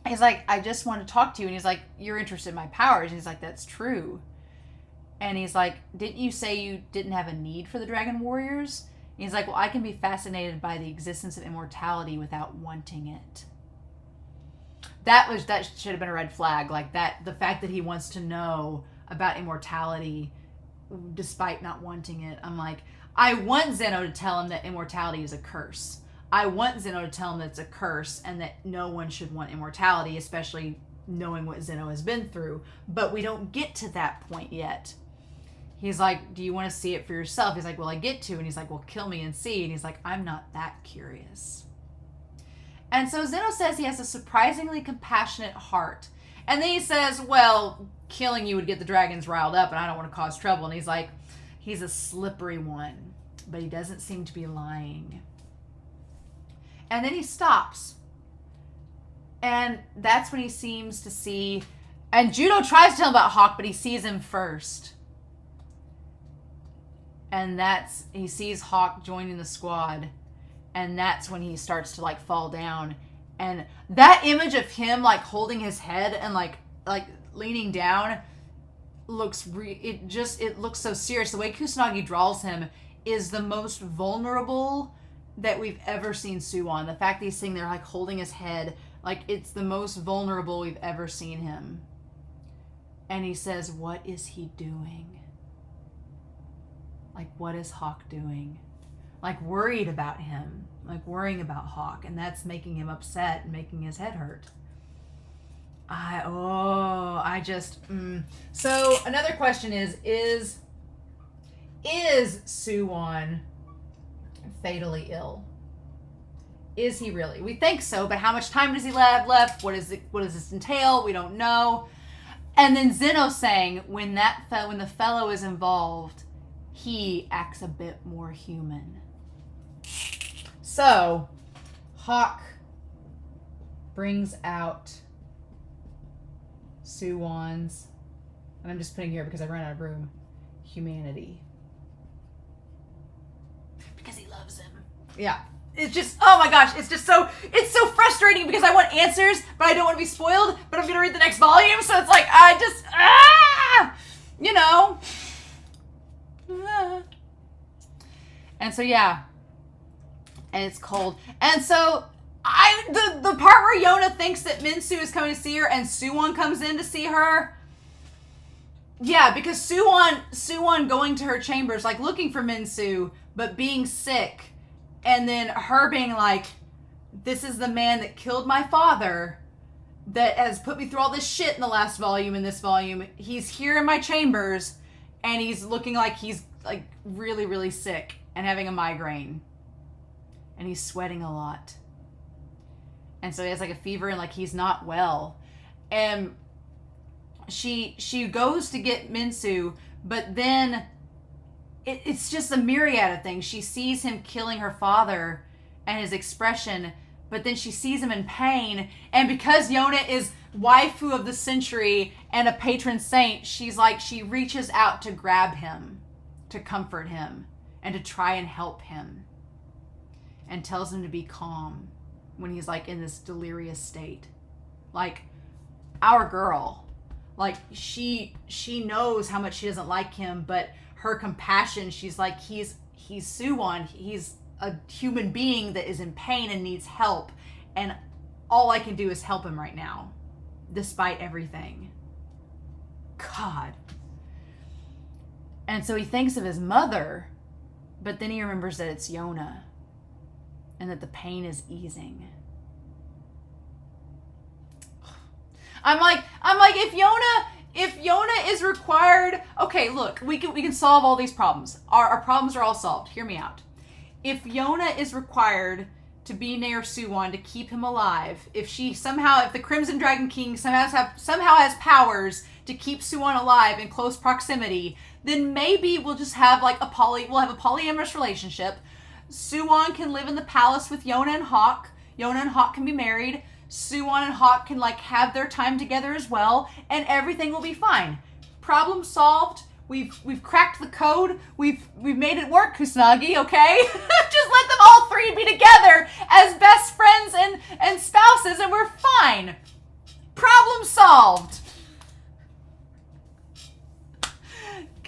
He's like, I just want to talk to you. And he's like, you're interested in my powers. And he's like, that's true. And he's like, didn't you say you didn't have a need for the Dragon Warriors? And he's like, well, I can be fascinated by the existence of immortality without wanting it. That should have been a red flag. Like, that, the fact that he wants to know about immortality despite not wanting it. I'm like, I want Zeno to tell him that immortality is a curse. I want Zeno to tell him that it's a curse and that no one should want immortality, especially knowing what Zeno has been through. But we don't get to that point yet. He's like, do you want to see it for yourself? He's like, well, I get to. And he's like, well, kill me and see. And he's like, I'm not that curious. And so Zeno says he has a surprisingly compassionate heart. And then he says, well, killing you would get the dragons riled up, and I don't want to cause trouble. And he's like, he's a slippery one, but he doesn't seem to be lying. And then he stops. And that's when he seems to see, and Judo tries to tell him about Hawk, but he sees him first. And he sees Hawk joining the squad. And that's when he starts to, like, fall down. And that image of him, like, holding his head and like leaning down it looks so serious. The way Kusanagi draws him is the most vulnerable that we've ever seen SOO-WON. The fact that he's sitting there, like, holding his head, like, it's the most vulnerable we've ever seen him. And he says, what is he doing? Like, what is Hawk doing? Like, worried about him, like worrying about Hawk, and that's making him upset and making his head hurt. So another question is SOO-WON fatally ill? Is he really? We think so, but how much time does he have left? What does this entail? We don't know. And then Zeno saying, when the fellow is involved, he acts a bit more human. So, Hawk brings out SOO-WON'S, and I'm just putting here because I ran out of room, humanity. Because he loves him. Yeah. It's just, oh my gosh, it's so frustrating because I want answers, but I don't want to be spoiled, but I'm going to read the next volume, so it's like, you know. And so, yeah. And it's cold. And so, the part where Yona thinks that Minsu is coming to see her and SOO-WON comes in to see her. Yeah, because SOO-WON going to her chambers, like, looking for Minsu, but being sick. And then her being like, this is the man that killed my father, that has put me through all this shit in the last volume, in this volume. He's here in my chambers, and he's looking like he's, like, really, really sick and having a migraine. And he's sweating a lot. And so he has, like, a fever, and, like, he's not well. And she goes to get Minsu, but then it's just a myriad of things. She sees him killing her father and his expression, but then she sees him in pain. And because Yona is waifu of the century and a patron saint, she's like, she reaches out to grab him, to comfort him, and to try and help him. And tells him to be calm when he's, like, in this delirious state. Like, our girl. Like, she knows how much she doesn't like him, but her compassion, she's like, he's SOO-WON. He's a human being that is in pain and needs help. And all I can do is help him right now, despite everything. God. And so he thinks of his mother, but then he remembers that it's Yona. And that the pain is easing. I'm like, if Yona is required, okay, look, we can solve all these problems. Our problems are all solved. Hear me out. If Yona is required to be near Soo-won to keep him alive, if the Crimson Dragon King somehow has powers to keep Soo-won alive in close proximity, then maybe we'll just have like we'll have a polyamorous relationship. Soo-won can live in the palace with Yona and Hawk. Yona and Hawk can be married. Soo-won and Hawk can like have their time together as well, and everything will be fine. Problem solved. We've cracked the code. We've made it work, Kusanagi, okay? Just let them all three be together as best friends and spouses, and we're fine. Problem solved.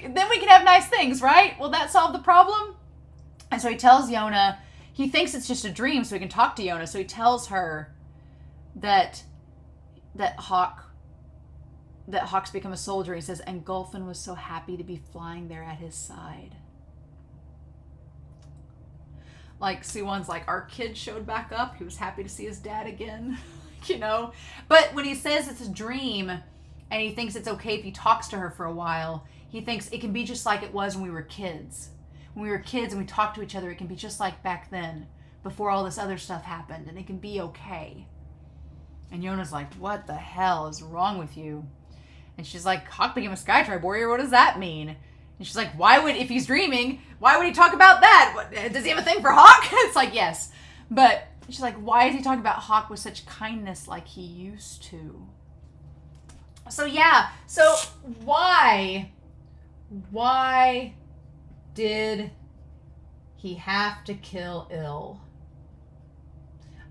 Then we can have nice things, right? Will that solve the problem? And so he tells Yona, he thinks it's just a dream so he can talk to Yona. So he tells her that Hawk's become a soldier. He says, and Gulfin was so happy to be flying there at his side. Like, Soo-won's like, our kid showed back up. He was happy to see his dad again, you know? But when he says it's a dream and he thinks it's okay if he talks to her for a while, he thinks it can be just like it was when we were kids. When we were kids and we talked to each other, it can be just like back then, before all this other stuff happened, and it can be okay. And Yona's like, what the hell is wrong with you? And she's like, Hawk became a Skytribe warrior, what does that mean? And she's like, if he's dreaming, why would he talk about that? Does he have a thing for Hawk? It's like, yes. But she's like, why is he talking about Hawk with such kindness like he used to? So yeah, so why did he have to kill Il?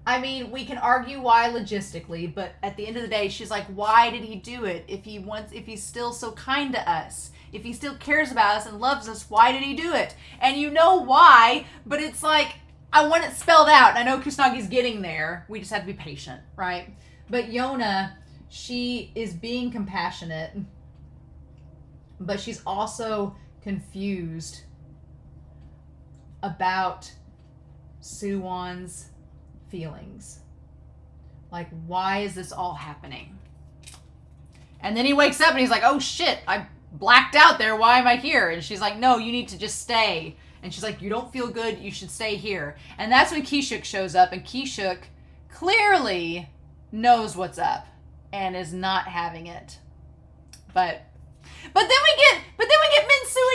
I mean, we can argue why logistically, but at the end of the day, she's like, why did he do it? If he's still so kind to us, if he still cares about us and loves us, why did he do it? And you know why, but it's like, I want it spelled out. I know Kusanagi's getting there. We just have to be patient, right? But Yona, she is being compassionate, but she's also confused about Soo-won's feelings. Like, why is this all happening? And then he wakes up and he's like, oh shit, I blacked out there. Why am I here? And she's like, no, you need to just stay. And she's like, you don't feel good. You should stay here. And that's when Kishuk shows up, and Kishuk clearly knows what's up and is not having it. But then we get Min-soo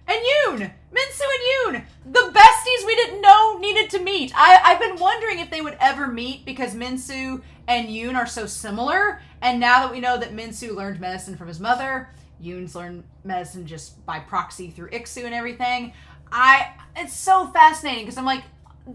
and Yoon. Min-soo and Yoon, the besties we didn't know needed to meet. I've been wondering if they would ever meet because Min-soo and Yoon are so similar. And now that we know that Min-soo learned medicine from his mother, Yoon's learned medicine just by proxy through Iksu and everything. It's so fascinating because I'm like,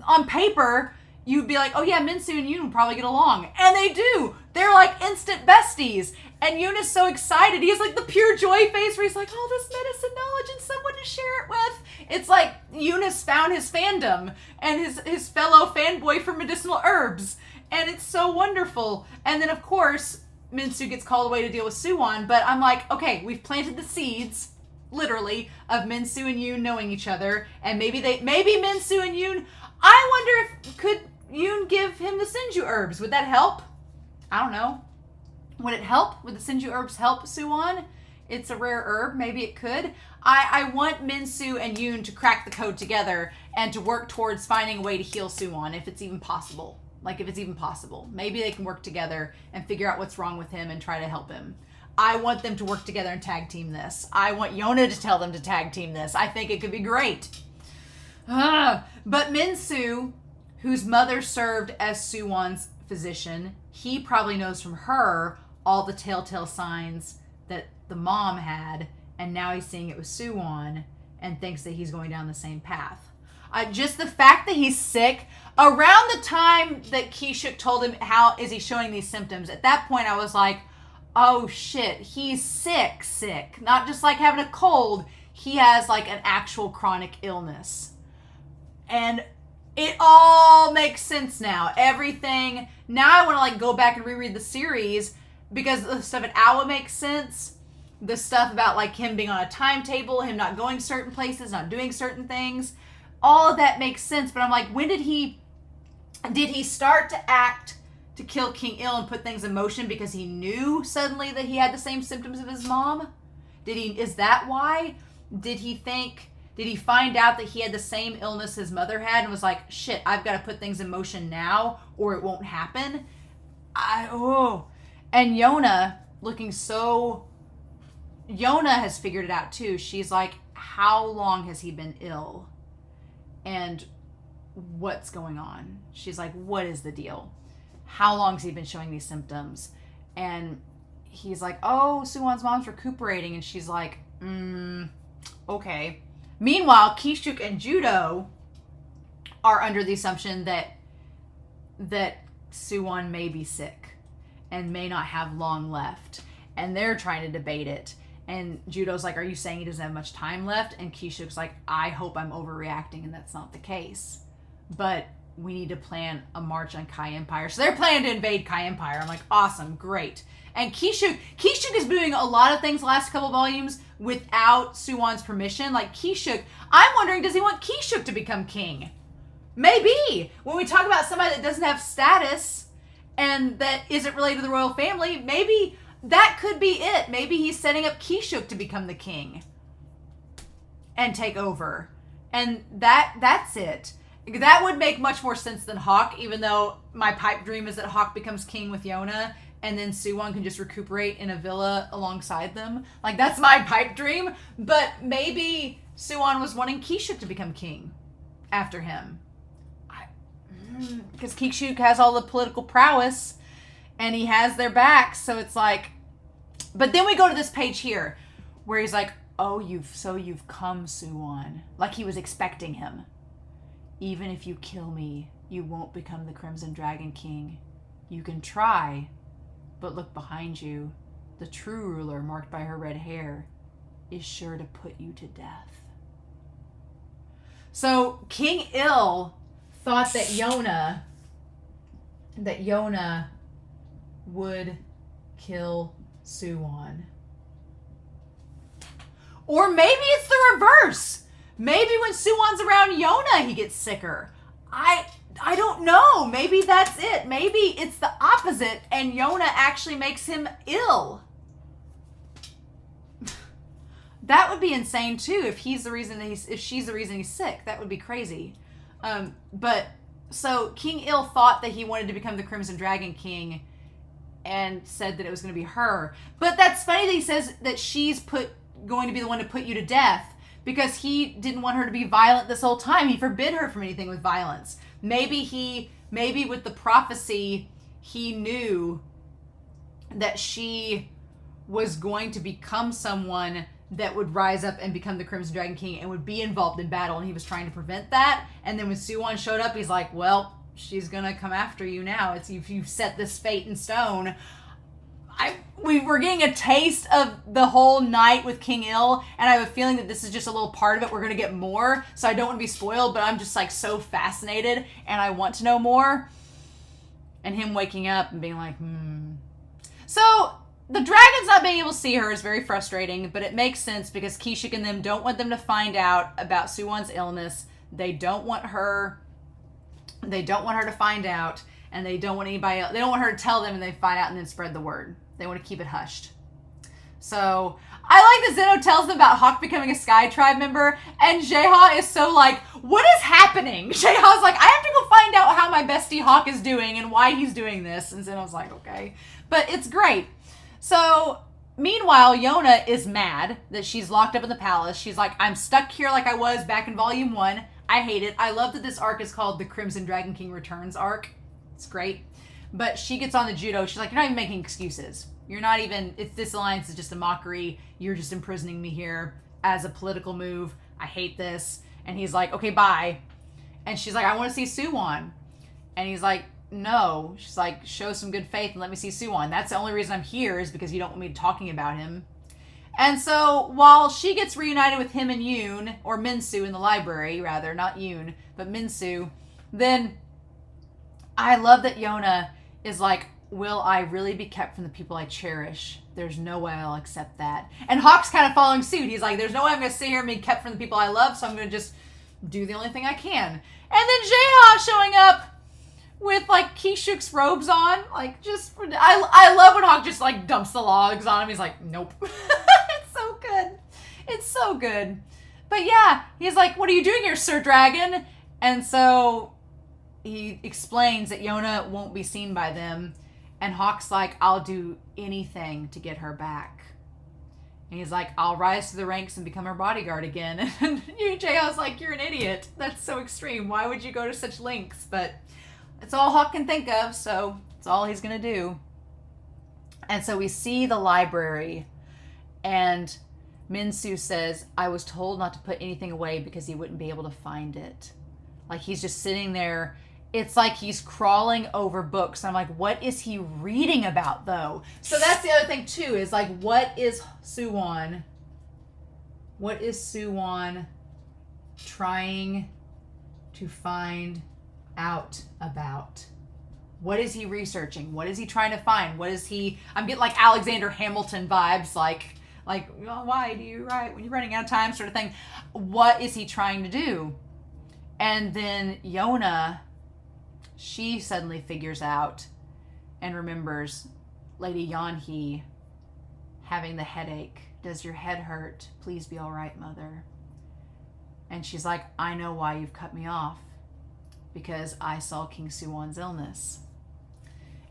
on paper, you'd be like, oh yeah, Min-soo and Yoon would probably get along. And they do. They're like instant besties. And Yoon is so excited. He has like the pure joy face where he's like, all this medicine knowledge and someone to share it with. It's like Yoon has found his fandom and his fellow fanboy for medicinal herbs. And it's so wonderful. And then of course, Min-soo gets called away to deal with Soo-won. But I'm like, okay, we've planted the seeds, literally, of Min-soo and Yoon knowing each other. And maybe Min-soo and Yoon, I wonder if, could Yoon give him the Senju herbs? Would that help? I don't know. Would it help? Would the Senju herbs help Soo-won? It's a rare herb. Maybe it could. I want Min-soo and Yoon to crack the code together and to work towards finding a way to heal Soo-won if it's even possible. Like, if it's even possible. Maybe they can work together and figure out what's wrong with him and try to help him. I want them to work together and tag team this. I want Yona to tell them to tag team this. I think it could be great. But Min-soo, whose mother served as Soo-won's physician, he probably knows from her all the telltale signs that the mom had, and now he's seeing it with Soo-won and thinks that he's going down the same path. Just the fact that he's sick, around the time that Kishuk told him how is he showing these symptoms, at that point I was like, oh shit, he's sick. Not just like having a cold, he has like an actual chronic illness. And it all makes sense now. Everything. Now I want to like go back and reread the series because the stuff at Awa makes sense. The stuff about like him being on a timetable, him not going certain places, not doing certain things. All of that makes sense. But I'm like, when did he start to act to kill King Il and put things in motion because he knew suddenly that he had the same symptoms of his mom? Is that why? Did he think Did he find out that he had the same illness his mother had and was like, shit, I've got to put things in motion now or it won't happen? And Yona, looking so... Yona has figured it out too. She's like, how long has he been ill? And what's going on? She's like, what is the deal? How long has he been showing these symptoms? And he's like, oh, SOO-WON'S mom's recuperating. And she's like, okay. Meanwhile, Kishuk and Judo are under the assumption that SOO-WON may be sick and may not have long left. And they're trying to debate it. And Judo's like, are you saying he doesn't have much time left? And Kishuk's like, I hope I'm overreacting and that's not the case. But we need to plan a march on Kai Empire. So they're planning to invade Kai Empire. I'm like, awesome, great. And Kishuk is doing a lot of things the last couple volumes without SOO-WON'S permission. Like Kishuk, I'm wondering, does he want Kishuk to become king? Maybe. When we talk about somebody that doesn't have status and that isn't related to the royal family, maybe that could be it. Maybe he's setting up Kishuk to become the king and take over. And that's it. That would make much more sense than Hawk, even though my pipe dream is that Hawk becomes king with Yona and then SOO-WON can just recuperate in a villa alongside them. Like, that's my pipe dream. But maybe SOO-WON was wanting Kishuk to become king after him. Because Kishuk has all the political prowess and he has their backs, so it's like... But then we go to this page here where he's like, oh, you've come, SOO-WON. Like he was expecting him. Even if you kill me, you won't become the Crimson Dragon King. You can try, but look behind you. The true ruler, marked by her red hair, is sure to put you to death. So King Il thought that Yona would kill SOO-WON. Or maybe it's the reverse. Maybe when SOO-WON'S around Yona, he gets sicker. I don't know. Maybe that's it. Maybe it's the opposite and Yona actually makes him ill. That would be insane too if she's the reason he's sick. That would be crazy. But so King Il thought that he wanted to become the Crimson Dragon King and said that it was going to be her. But that's funny that he says that she's going to be the one to put you to death because he didn't want her to be violent this whole time. He forbid her from anything with violence. Maybe with the prophecy, he knew that she was going to become someone that would rise up and become the Crimson Dragon King and would be involved in battle, and he was trying to prevent that. And then when SOO-WON showed up, he's like, well, she's gonna come after you now. It's if you've set this fate in stone. We're getting a taste of the whole night with King Il, and I have a feeling that this is just a little part of it. We're gonna get more, so I don't want to be spoiled, but I'm just like so fascinated, and I want to know more. And him waking up and being like, So, the dragons not being able to see her is very frustrating, but it makes sense because Kishuk and them don't want them to find out about SOO-WON'S illness. They don't want her to find out, and they don't want anybody else. They don't want her to tell them and they find out and then spread the word. They want to keep it hushed. So, I like that Zeno tells them about Hawk becoming a Sky Tribe member, and Jeha is so like, what is happening? Jeha's like, I have to go find out how my bestie Hawk is doing and why he's doing this. And Zeno's like, okay. But it's great. So, meanwhile, Yona is mad that she's locked up in the palace. She's like, I'm stuck here like I was back in Volume 1. I hate it. I love that this arc is called the Crimson Dragon King Returns arc. It's great. But she gets on the judo. She's like, you're not even making excuses. You're not even, this alliance is just a mockery. You're just imprisoning me here as a political move. I hate this. And he's like, okay, bye. And she's like, I want to see SOO-WON. And he's like, no. She's like, show some good faith and let me see SOO-WON. That's the only reason I'm here is because you don't want me talking about him. And so while she gets reunited with him and Yoon, or Minsu in the library, rather, not Yoon, but Minsu, then I love that Yona is like, will I really be kept from the people I cherish? There's no way I'll accept that. And Hawk's kind of following suit. He's like, there's no way I'm going to sit here and be kept from the people I love, so I'm going to just do the only thing I can. And then Jeha showing up with like Kishuk's robes on, like just, I love when Hawk just like dumps the logs on him. He's like, nope. It's so good. It's so good. But yeah, he's like, what are you doing here, Sir Dragon? And so he explains that Yona won't be seen by them. And Hawk's like, I'll do anything to get her back. And he's like, I'll rise to the ranks and become her bodyguard again. And J.L.'s like, you're an idiot. That's so extreme. Why would you go to such lengths? But it's all Hawk can think of, so it's all he's going to do. And so we see the library, and Minsu says, I was told not to put anything away because he wouldn't be able to find it. Like, he's just sitting there. It's like he's crawling over books. I'm like, what is he reading about, though? So that's the other thing, too, is like, what is SOO-WON? What is SOO-WON trying to find out about? What is he researching? What is he trying to find? What is he... I'm getting like Alexander Hamilton vibes, like oh, why do you write when you're running out of time, sort of thing. What is he trying to do? And then Yona, she suddenly figures out and remembers Lady Yanhee having the headache. Does your head hurt? Please be all right, Mother. And she's like, I know why you've cut me off. Because I saw King SOO-WON'S illness.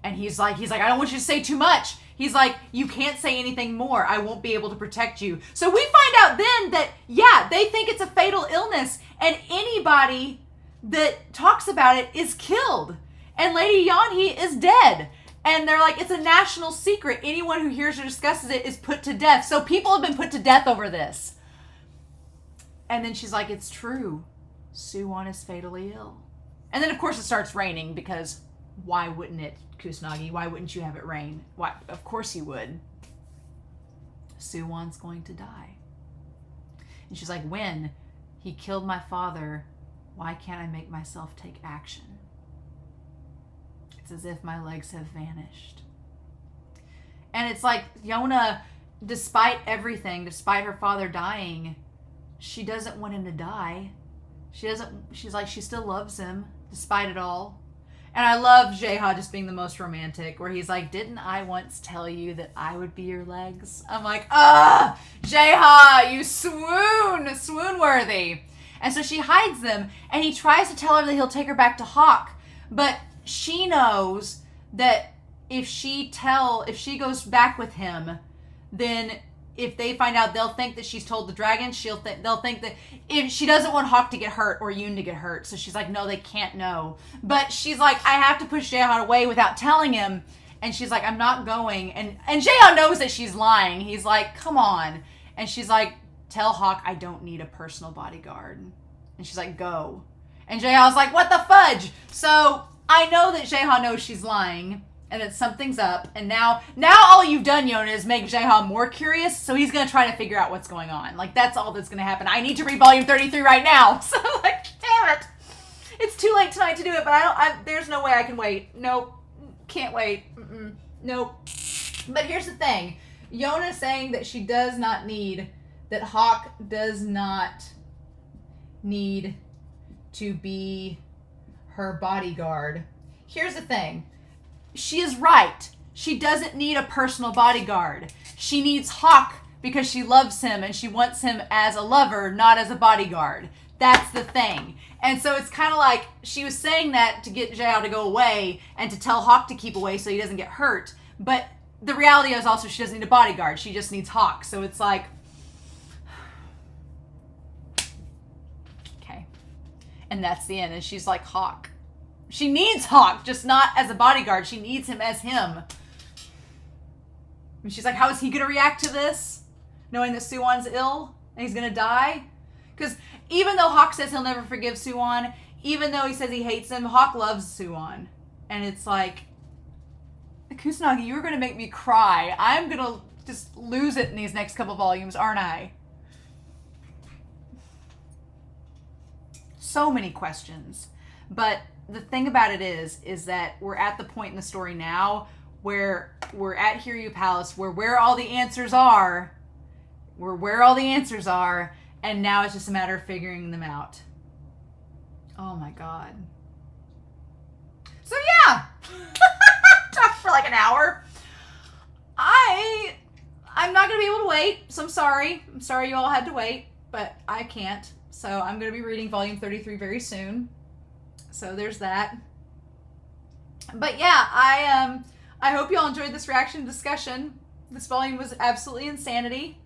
And he's like, I don't want you to say too much. He's like, you can't say anything more. I won't be able to protect you. So we find out then that, yeah, they think it's a fatal illness. And anybody that talks about it is killed. And Lady Yanhee is dead. And they're like, it's a national secret. Anyone who hears or discusses it is put to death. So people have been put to death over this. And then she's like, it's true. SOO-WON is fatally ill. And then, of course, it starts raining because why wouldn't it, Kusanagi? Why wouldn't you have it rain? Why? Of course you would. SOO-WON's going to die. And she's like, when? He killed my father. Why can't I make myself take action? It's as if my legs have vanished. And it's like Yona, despite everything, despite her father dying, she doesn't want him to die. She's like, she still loves him despite it all. And I love Jaeha just being the most romantic, where he's like, didn't I once tell you that I would be your legs? I'm like, Jaeha, you swoon worthy. And so she hides them, and he tries to tell her that he'll take her back to Hawk, but she knows that if she goes back with him, then if they find out, they'll think that she's told the dragon. They'll think that if she doesn't want Hawk to get hurt or Yoon to get hurt. So she's like, no, they can't know. But she's like, I have to push Jaeha away without telling him. And she's like, I'm not going. And Jaeha knows that she's lying. He's like, come on. And she's like, tell Hawk I don't need a personal bodyguard. And she's like, go. And Jaeha's like, what the fudge? So I know that Jaeha knows she's lying and that something's up. And now all you've done, Yona, is make Jaeha more curious. So he's going to try to figure out what's going on. Like, that's all that's going to happen. I need to read volume 33 right now. So, like, damn it. It's too late tonight to do it, but there's no way I can wait. Nope. Can't wait. Nope. But here's the thing. Yona saying that she does not need, that Hawk does not need to be her bodyguard. Here's the thing. She is right. She doesn't need a personal bodyguard. She needs Hawk because she loves him and she wants him as a lover, not as a bodyguard. That's the thing. And so it's kind of like she was saying that to get Jaeha to go away and to tell Hawk to keep away so he doesn't get hurt. But the reality is also she doesn't need a bodyguard. She just needs Hawk. So it's like, okay. And that's the end. And she's like, Hawk. She needs Hawk, just not as a bodyguard. She needs him as him. And she's like, how is he going to react to this? Knowing that SOO-WON'S ill and he's going to die? Because even though Hawk says he'll never forgive SOO-WON, even though he says he hates him, Hawk loves SOO-WON. And it's like, Kusanagi, you're going to make me cry. I'm going to just lose it in these next couple volumes, aren't I? So many questions. But the thing about it is that we're at the point in the story now where we're at Hiryu Palace, where all the answers are. Where all the answers are, and now it's just a matter of figuring them out. Oh my god. So yeah, talked for like an hour. I'm not gonna be able to wait, so I'm sorry. I'm sorry you all had to wait. but I can't. So I'm going to be reading volume 33 very soon. So there's that. But yeah, I hope y'all enjoyed this reaction discussion. This volume was absolutely insanity,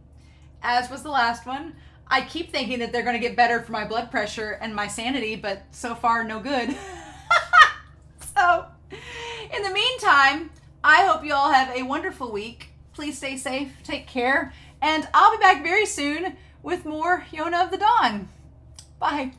as was the last one. I keep thinking that they're going to get better for my blood pressure and my sanity, but so far, no good. So, in the meantime, I hope you all have a wonderful week. Please stay safe, take care, and I'll be back very soon with more Yona of the Dawn. Bye.